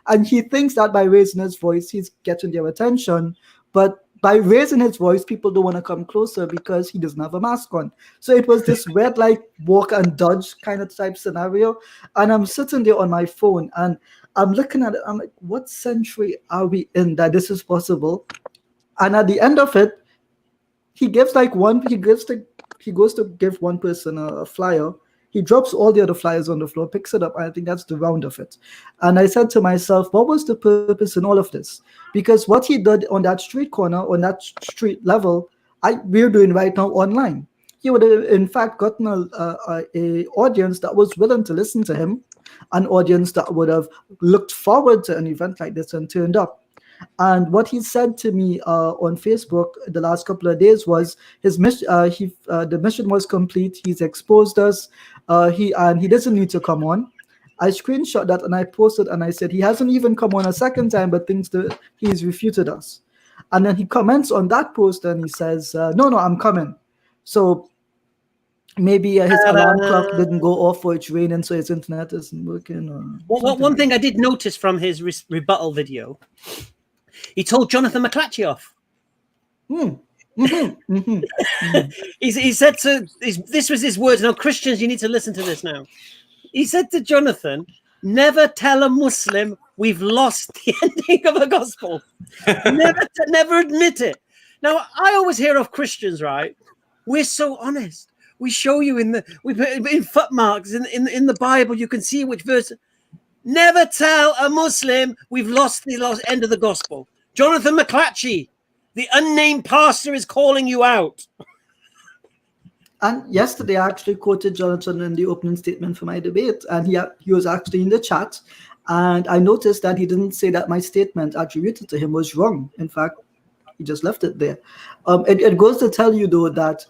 And he thinks that by raising his voice, he's getting their attention. But by raising his voice, people don't want to come closer because he doesn't have a mask on. So it was this weird, walk and dodge kind of type scenario. And I'm sitting there on my phone and I'm looking at it. I'm like, what century are we in that this is possible? And at the end of it, he gives he goes to give one person a flyer. He drops all the other flyers on the floor, picks it up, and I think that's the round of it. And I said to myself, what was the purpose in all of this? Because what he did on that street corner, on that street level, we're doing right now online. He would have, in fact, gotten a audience that was willing to listen to him, an audience that would have looked forward to an event like this and turned up. And what he said to me on Facebook the last couple of days was his mission. The mission was complete. He's exposed us. He doesn't need to come on. I screenshot that and I posted and I said he hasn't even come on a second time, but thinks that he's refuted us. And then he comments on that post and he says, "No, I'm coming." So maybe his alarm clock didn't go off, or it's raining, so his internet isn't working. One thing I did notice from his rebuttal video. He told Jonathan McClatchy off. He said this was his words. Now, Christians, you need to listen to this now. He said to Jonathan, never tell a Muslim we've lost the ending of the gospel. Never admit it. Now, I always hear of Christians, right? We're so honest. We show you we put in footmarks in the Bible. You can see which verse. Never tell a Muslim we've lost the end of the gospel. Jonathan McClatchy, the unnamed pastor, is calling you out. And yesterday, I actually quoted Jonathan in the opening statement for my debate, and he was actually in the chat. And I noticed that he didn't say that my statement attributed to him was wrong. In fact, he just left it there. It goes to tell you, though, that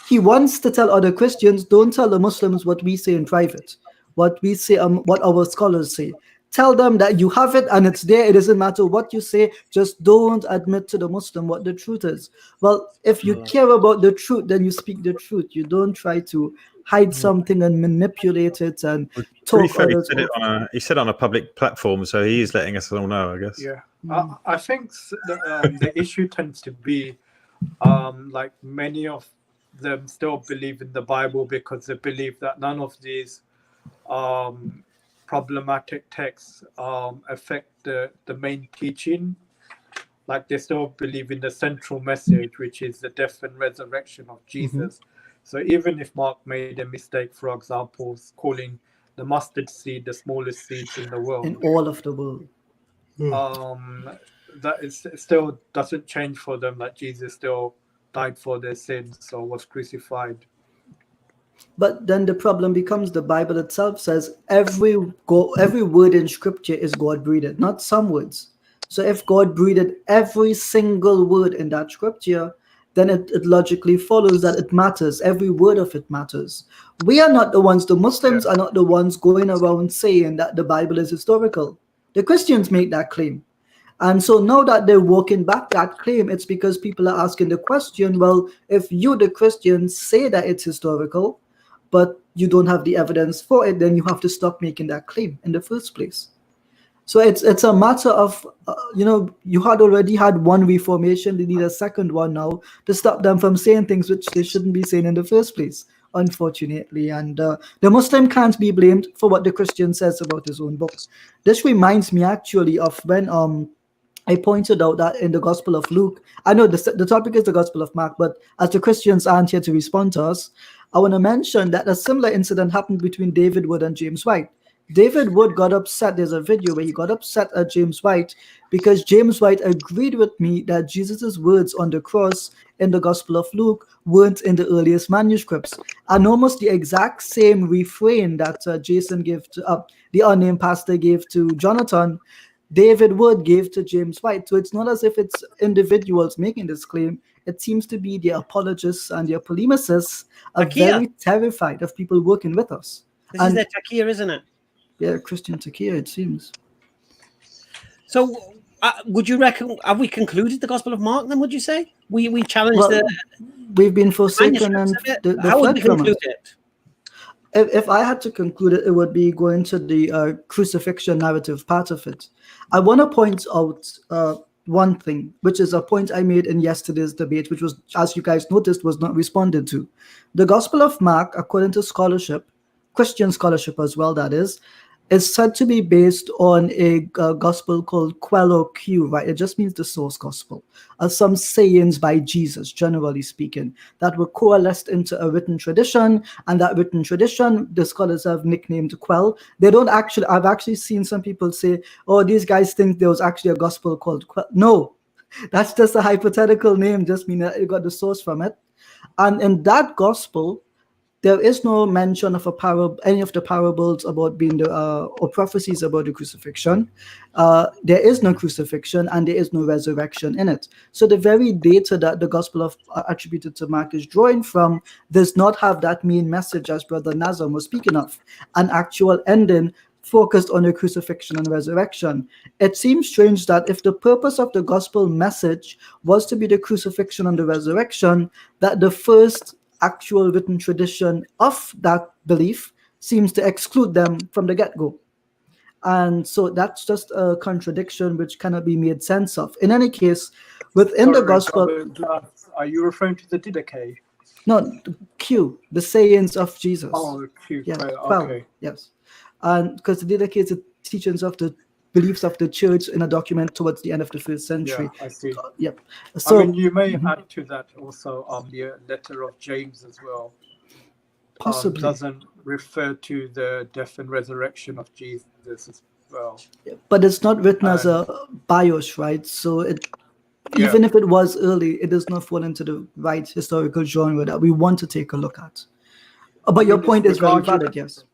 he wants to tell other Christians, don't tell the Muslims what we say in private, what we say, what our scholars say. Tell them that you have it and it's there. It doesn't matter what you say. Just don't admit to the Muslim what the truth is. Well, if you care about the truth, then you speak the truth. You don't try to hide something and manipulate it and To be talk fair, others he said on a public platform, so he is letting us all know, I guess. Yeah, I think the issue tends to be like many of them still believe in the Bible because they believe that none of these problematic texts affect the main teaching. Like they still believe in the central message, which is the death and resurrection of Jesus. So even if Mark made a mistake, for example, calling the mustard seed the smallest seeds in the world, in all of the world. that is still doesn't change for them that Jesus still died for their sins or was crucified. But then the problem becomes the Bible itself says every word in Scripture is God-breathed, not some words. So if God breathed every single word in that Scripture, then it logically follows that it matters. Every word of it matters. We are not the ones, the Muslims are not the ones going around saying that the Bible is historical. The Christians make that claim. And so now that they're walking back that claim, it's because people are asking the question, well, if you, the Christians, say that it's historical, but you don't have the evidence for it, then you have to stop making that claim in the first place. So it's a matter of, you had already had one reformation, they need a second one now to stop them from saying things which they shouldn't be saying in the first place, unfortunately. And the Muslim can't be blamed for what the Christian says about his own book. This reminds me actually of when I pointed out that in the Gospel of Luke, I know the topic is the Gospel of Mark, but as the Christians aren't here to respond to us, I want to mention that a similar incident happened between David Wood and James White. David Wood got upset. There's a video where he got upset at James White because James White agreed with me that Jesus's words on the cross in the Gospel of Luke weren't in the earliest manuscripts. And almost the exact same refrain that Jason gave to the unnamed pastor gave to Jonathan, David Wood gave to James White. So it's not as if it's individuals making this claim. It seems to be the apologists and the polemicists are very terrified of people working with us. This is their taqiyya, isn't it? Yeah, Christian taqiyya, it seems. So would you reckon, have we concluded the Gospel of Mark then, would you say? We challenged we've been forsaken and how would we conclude it? If I had to conclude it, it would be going to the crucifixion narrative part of it. I want to point out one thing, which is a point I made in yesterday's debate, which was, as you guys noticed, was not responded to. The Gospel of Mark, according to scholarship, Christian scholarship as well, that is said to be based on a gospel called Quell or Q, right? It just means the source gospel. Some sayings by Jesus, generally speaking, that were coalesced into a written tradition, and that written tradition, the scholars have nicknamed Quell. They don't actually, I've actually seen some people say, oh, these guys think there was actually a gospel called Quell. No, that's just a hypothetical name, just meaning that you got the source from it. And in that gospel, there is no mention of any of the parables about being or prophecies about the crucifixion. There is no crucifixion and there is no resurrection in it. So the very data that the Gospel of attributed to Mark is drawing from does not have that main message as Brother Nazam was speaking of, an actual ending focused on the crucifixion and resurrection. It seems strange that if the purpose of the gospel message was to be the crucifixion and the resurrection, that the first actual written tradition of that belief seems to exclude them from the get-go. And so that's just a contradiction which cannot be made sense of. In any case, within the gospel... Are you referring to the Didache? No, Q, the sayings of Jesus. Oh, Q. Yeah, Okay. Yes. And because the Didache is the teachings of the beliefs of the church in a document towards the end of the first century. Yeah, I see. Yep. So, I mean, you may add to that also the letter of James as well. Possibly. Doesn't refer to the death and resurrection of Jesus as well. But it's not written as a bios, right? So even if it was early, it does not fall into the right historical genre that we want to take a look at. But your point is very valid, yes.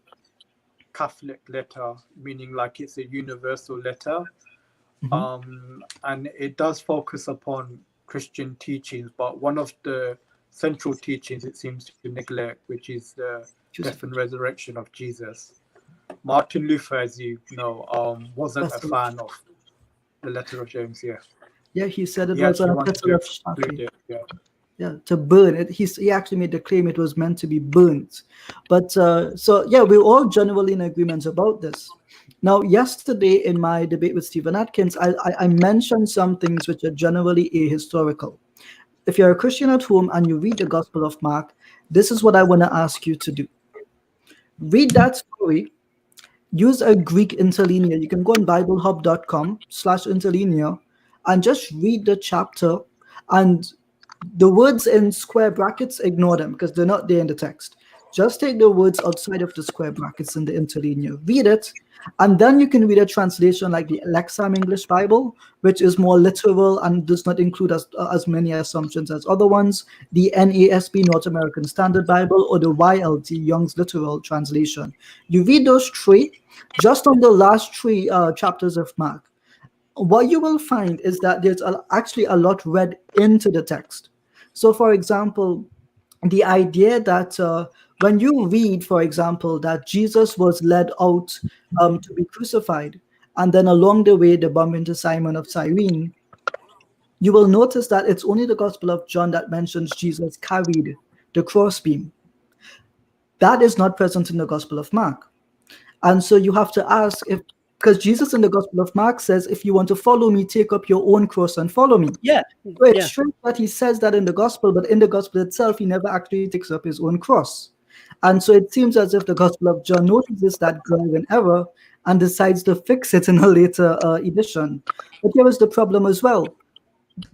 Catholic letter, meaning like it's a universal letter. And it does focus upon Christian teachings, but one of the central teachings it seems to neglect, which is the death and resurrection of Jesus. Martin Luther, as you know, wasn't a Vessel. fan of the letter of James. Yeah, Yeah, he said it he was actually a wanted vessel to of exclude Shafi. it. Yeah. Yeah, to burn it. He actually made the claim it was meant to be burnt. But so yeah, we're all generally in agreement about this. Now, yesterday in my debate with Stephen Atkins, I mentioned some things which are generally ahistorical. If you're a Christian at home and you read the Gospel of Mark, this is what I want to ask you to do. Read that story, use a Greek interlinear. You can go on biblehub.com/interlinear and just read the chapter, and the words in square brackets, ignore them because they're not there in the text. Just take the words outside of the square brackets in the interlinear, read it, and then you can read a translation like the Lexham English Bible, which is more literal and does not include as many assumptions as other ones, the NASB North American Standard Bible, or the YLT Young's Literal Translation. You read those three, just on the last three chapters of Mark. What you will find is that there's actually a lot read into the text. So, for example, the idea that when you read, for example, that Jesus was led out to be crucified, and then along the way they bump into Simon of Cyrene, you will notice that it's only the Gospel of John that mentions Jesus carried the crossbeam. That is not present in the Gospel of Mark. And so you have to ask, if because Jesus in the Gospel of Mark says, if you want to follow me, take up your own cross and follow me. Yeah. So it's true that he says that in the Gospel, but in the Gospel itself, he never actually takes up his own cross. And so it seems as if the Gospel of John notices that glaring error and decides to fix it in a later edition. But here is the problem as well.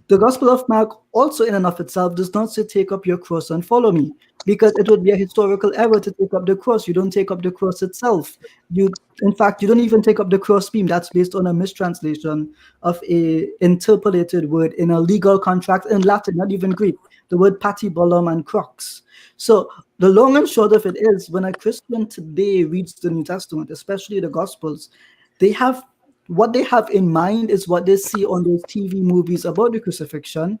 The Gospel of Mark also in and of itself does not say take up your cross and follow me, because it would be a historical error to take up the cross. You don't take up the cross itself. In fact, you don't even take up the cross beam. That's based on a mistranslation of a interpolated word in a legal contract in Latin, not even Greek, the word patibolum and crux. So the long and short of it is, when a Christian today reads the New Testament, especially the Gospels, what they have in mind is what they see on those TV movies about the crucifixion.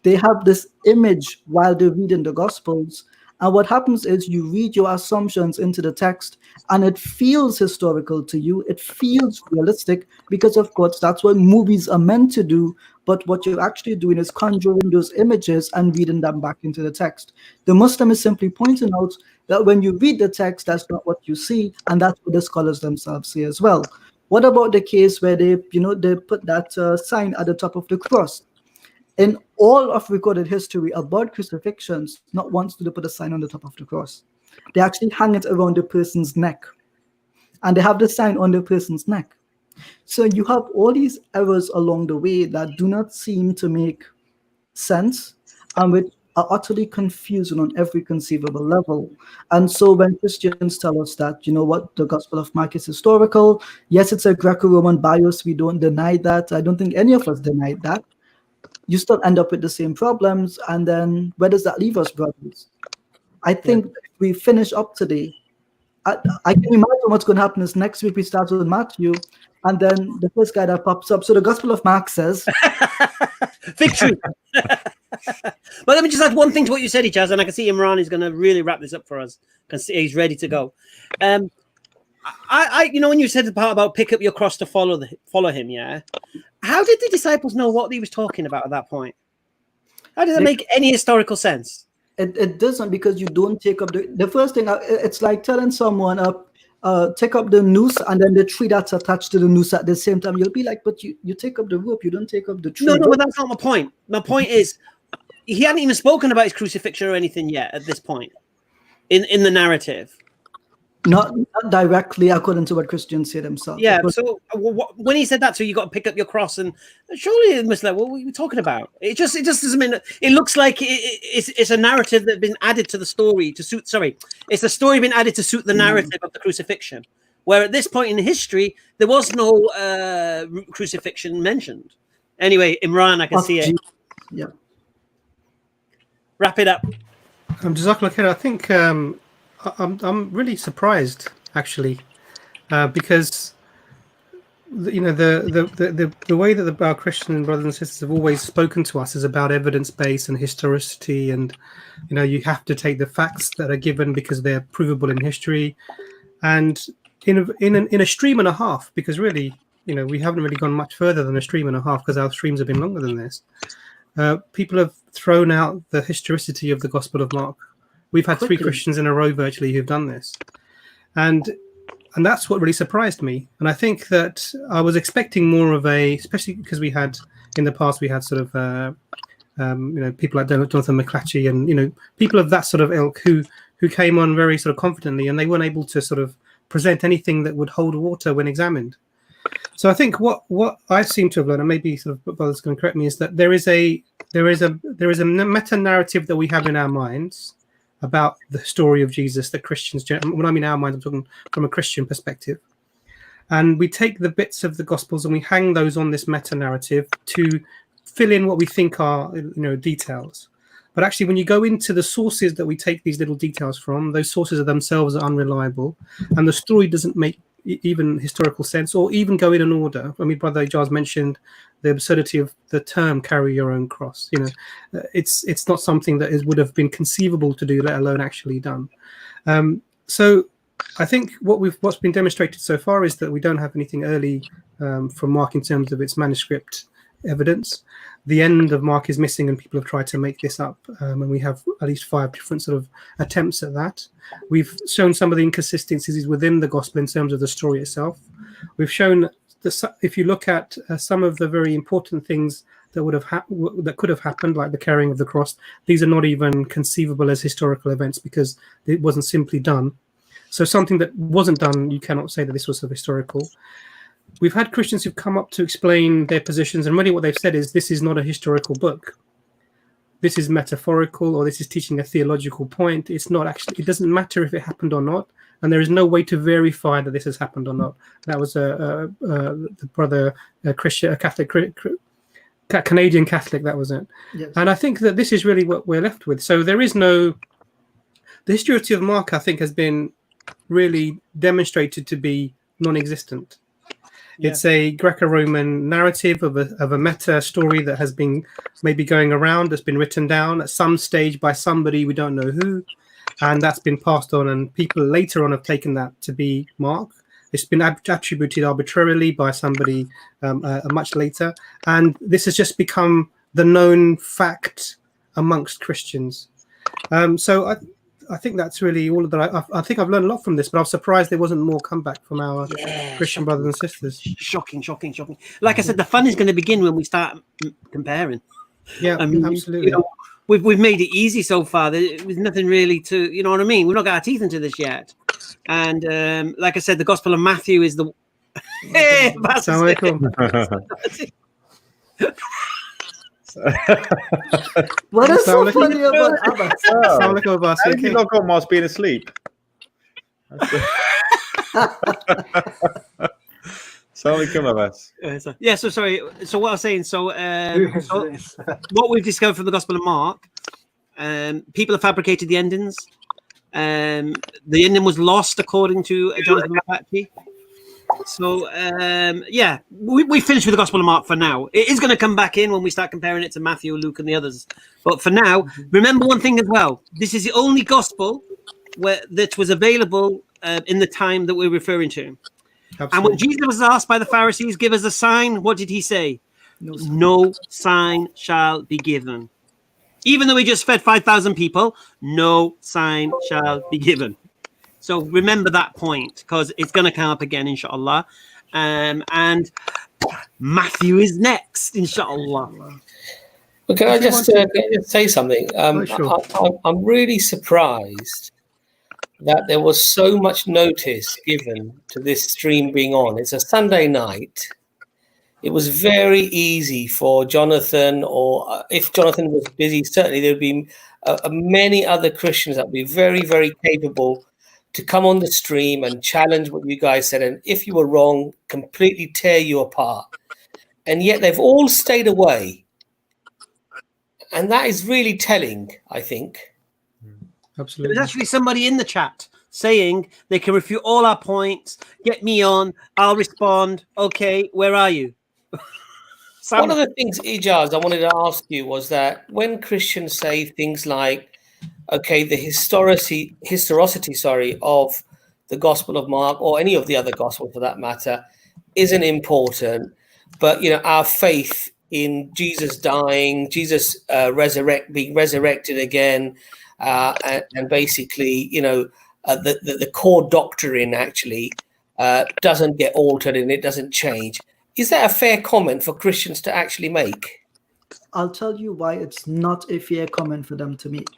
They have this image while they're reading the Gospels. And what happens is you read your assumptions into the text and it feels historical to you. It feels realistic because, of course, that's what movies are meant to do. But what you're actually doing is conjuring those images and reading them back into the text. The Muslim is simply pointing out that when you read the text, that's not what you see. And that's what the scholars themselves say as well. What about the case where they put that sign at the top of the cross? In all of recorded history about crucifixions, not once do they put a sign on the top of the cross. They actually hang it around the person's neck. And they have the sign on the person's neck. So you have all these errors along the way that do not seem to make sense and which are utterly confusing on every conceivable level. And so when Christians tell us that, the Gospel of Mark is historical, yes, it's a Greco-Roman bias, we don't deny that. I don't think any of us denied that. You still end up with the same problems. And then where does that leave us, brothers? I think if we finish up today, I can imagine what's going to happen is next week we start with Matthew, and then the first guy that pops up. So the Gospel of Mark says, victory. But let me just add one thing to what you said, Ijaz, and I can see Imran is going to really wrap this up for us. I can see he's ready to go. I when you said the part about pick up your cross to follow him, yeah. How did the disciples know what he was talking about at that point? How did that make any historical sense? It doesn't, because you don't take up the first thing. It's like telling someone take up the noose and then the tree that's attached to the noose at the same time. You'll be like, but you take up the rope, you don't take up the tree. No, but that's not my point. My point is he hadn't even spoken about his crucifixion or anything yet at this point in the narrative. Not directly according to what Christians say themselves. Yeah, so when he said that, so you got to pick up your cross, and surely it must like, what were you talking about? It just doesn't mean. It looks like it's a narrative that's been added to the story to suit. Sorry, it's a story been added to suit the narrative of the crucifixion. Where at this point in history there was no crucifixion mentioned. Anyway, Imran, I can see it. Yeah. Wrap it up. Jazakallah khair. I think I'm really surprised actually, because the way that our Christian brothers and sisters have always spoken to us is about evidence-based and historicity, and you have to take the facts that are given because they're provable in history. And in a stream and a half, because really, we haven't really gone much further than a stream and a half because our streams have been longer than this. People have thrown out the historicity of the Gospel of Mark. We've had 3 Christians in a row virtually who've done this, and that's what really surprised me. And I think that I was expecting more of especially because we had in the past sort of people like Jonathan McClatchy and people of that sort of ilk who came on very sort of confidently, and they weren't able to sort of present anything that would hold water when examined. So I think what I seem to have learned, and maybe sort of brothers can correct me, is that there is a meta narrative that we have in our minds about the story of Jesus that Christians, when I mean our minds, I'm talking from a Christian perspective, and we take the bits of the Gospels and we hang those on this meta narrative to fill in what we think are details. But actually, when you go into the sources that we take these little details from, those sources of themselves are unreliable, and the story doesn't make even historical sense or even go in an order. I mean, Brother Ijaz mentioned the absurdity of the term "carry your own cross." It's not something that would have been conceivable to do, let alone actually done. So I think what's been demonstrated so far is that we don't have anything early from Mark in terms of its manuscript evidence. The end of Mark is missing, and people have tried to make this up, and we have at least 5 different sort of attempts at that. We've shown some of the inconsistencies within the gospel in terms of the story itself. We've shown that if you look at some of the very important things that could have happened, like the carrying of the cross, these are not even conceivable as historical events because it wasn't simply done. So something that wasn't done, you cannot say that this was historical. We've had Christians who've come up to explain their positions, and really what they've said is this is not a historical book. This is metaphorical, or this is teaching a theological point. It's not actually, it doesn't matter if it happened or not, and there is no way to verify that this has happened or not. That was the brother Christian, a Catholic, Canadian Catholic, that was it. Yes. And I think that this is really what we're left with. So there is the historicity of Mark, I think, has been really demonstrated to be non-existent. Yeah. It's a Greco-Roman narrative of a meta story that has been maybe going around, that's been written down at some stage by somebody, we don't know who, and that's been passed on, and people later on have taken that to be Mark. It's been attributed arbitrarily by somebody much later, and this has just become the known fact amongst Christians. So I think that's really all of that. I think I've learned a lot from this, but I was surprised there wasn't more comeback from our Christian brothers and sisters. Shocking. Like I said, the fun is going to begin when we start comparing. Yeah, I mean, absolutely. We've made it easy so far. There's nothing really to, you know what I mean? We've not got our teeth into this yet. And like I said, the Gospel of Matthew is the... Hey, what is so funny about Abbas? How did you log on whilst being asleep? Abbas. Yeah, so sorry. So what I was saying, so what we've discovered from the Gospel of Mark, people have fabricated the endings. The ending was lost, according to Jonathan McClatchy. So we finished with the Gospel of Mark for now. It is going to come back in when we start comparing it to Matthew, Luke, and the others. But for now, remember one thing as well: this is the only gospel that was available in the time that we're referring to. Absolutely. And when Jesus was asked by the Pharisees, "Give us a sign," what did he say? No sign shall be given. Even though he just fed 5,000 people, no sign shall be given. So remember that point, because it's going to come up again, inshallah. And Matthew is next, inshallah. Well, can I just say something? Sure. I'm really surprised that there was so much notice given to this stream being on. It's a Sunday night. It was very easy for Jonathan, or if Jonathan was busy, certainly there would be many other Christians that would be very, very capable to come on the stream and challenge what you guys said, and if you were wrong, completely tear you apart. And yet they've all stayed away. And that is really telling, I think. Absolutely. There's actually somebody in the chat saying they can refute all our points, get me on, I'll respond. Okay, where are you? One of the things, Ijaz, I wanted to ask you was that when Christians say things like, okay, the historicity of the Gospel of Mark or any of the other Gospels for that matter isn't important, but our faith in Jesus dying, Jesus being resurrected again, and basically the core doctrine actually doesn't get altered and it doesn't change. Is that a fair comment for Christians to actually make? I'll tell you why it's not a fair comment for them to make.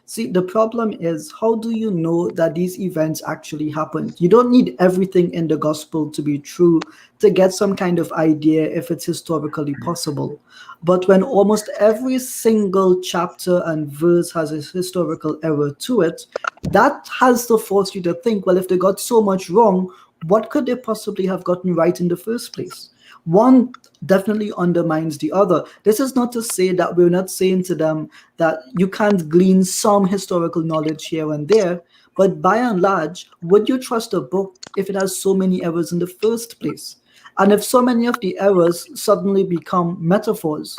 See, the problem is, how do you know that these events actually happened? You don't need everything in the gospel to be true to get some kind of idea if it's historically possible. But when almost every single chapter and verse has a historical error to it, that has to force you to think, well, if they got so much wrong, what could they possibly have gotten right in the first place? One definitely undermines the other. This is not to say that we're not saying to them that you can't glean some historical knowledge here and there, but by and large, would you trust a book if it has so many errors in the first place? And if so many of the errors suddenly become metaphors,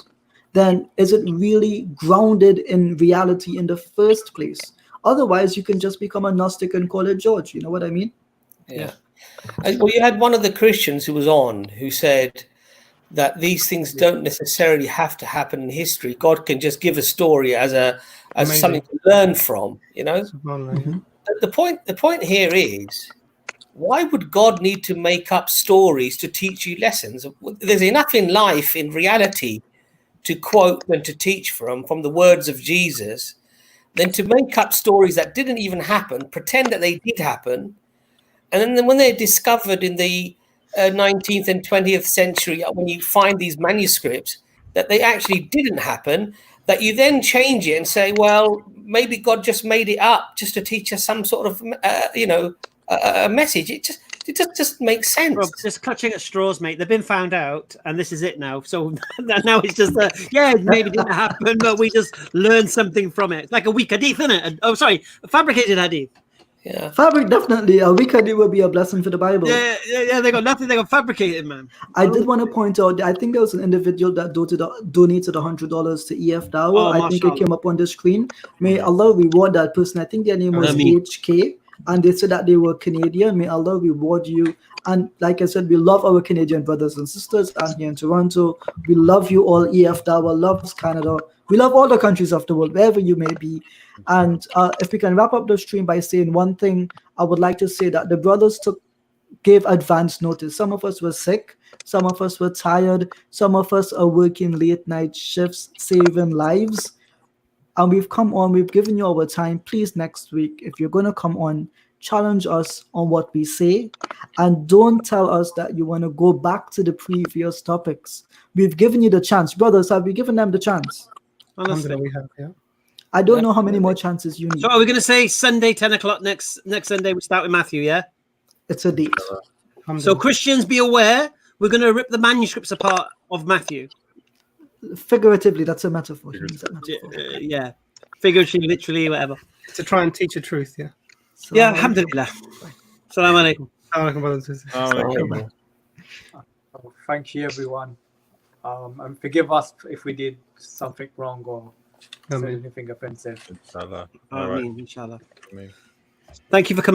then is it really grounded in reality in the first place? Otherwise, you can just become a Gnostic and call it George. You know what I mean? Yeah. Well, you had one of the Christians who was on who said that these things don't necessarily have to happen in history. God can just give a story as something to learn from. Mm-hmm. The point here is, why would God need to make up stories to teach you lessons? There's enough in life, in reality, to quote and to teach from the words of Jesus, than to make up stories that didn't even happen, pretend that they did happen. And then when they're discovered in the 19th and 20th century, when you find these manuscripts that they actually didn't happen, that you then change it and say, well, maybe God just made it up just to teach us some sort of, a message. It just makes sense. Rob, just clutching at straws, mate. They've been found out, and this is it now. So now it's just, it maybe didn't happen, but we just learned something from it. It's like a weak hadith, isn't it? A fabricated hadith. Yeah, fabric, definitely. A weak hadith will be a blessing for the Bible. Yeah. They got nothing. They got fabricated, man. I did want to point out, I think there was an individual that donated $100 to EFDawah. I think it came up on the screen. May Allah reward that person. I think their name was HK, and they said that they were Canadian. May Allah reward you. And like I said, we love our Canadian brothers and sisters. I'm here in Toronto. We love you all. EFDawah loves Canada. We love all the countries of the world, wherever you may be. And if we can wrap up the stream by saying one thing, I would like to say that the brothers gave advance notice. Some of us were sick. Some of us were tired. Some of us are working late night shifts, saving lives. And we've come on. We've given you our time. Please, next week, if you're going to come on, challenge us on what we say. And don't tell us that you want to go back to the previous topics. We've given you the chance. Brothers, have we given them the chance? Honestly, we have, yeah. I don't know how many more chances you need. So are we going to say Sunday, 10 o'clock next Sunday? We start with Matthew, yeah? It's a date. So Christians, be aware, we're going to rip the manuscripts apart of Matthew. Figuratively, that's a metaphor. Yeah. Figuratively, literally, whatever. To try and teach the truth, yeah. Yeah, alhamdulillah. Assalamu alaikum. Thank you, everyone. And forgive us if we did something wrong or said anything offensive. Inshallah. Inshallah. Thank you for coming.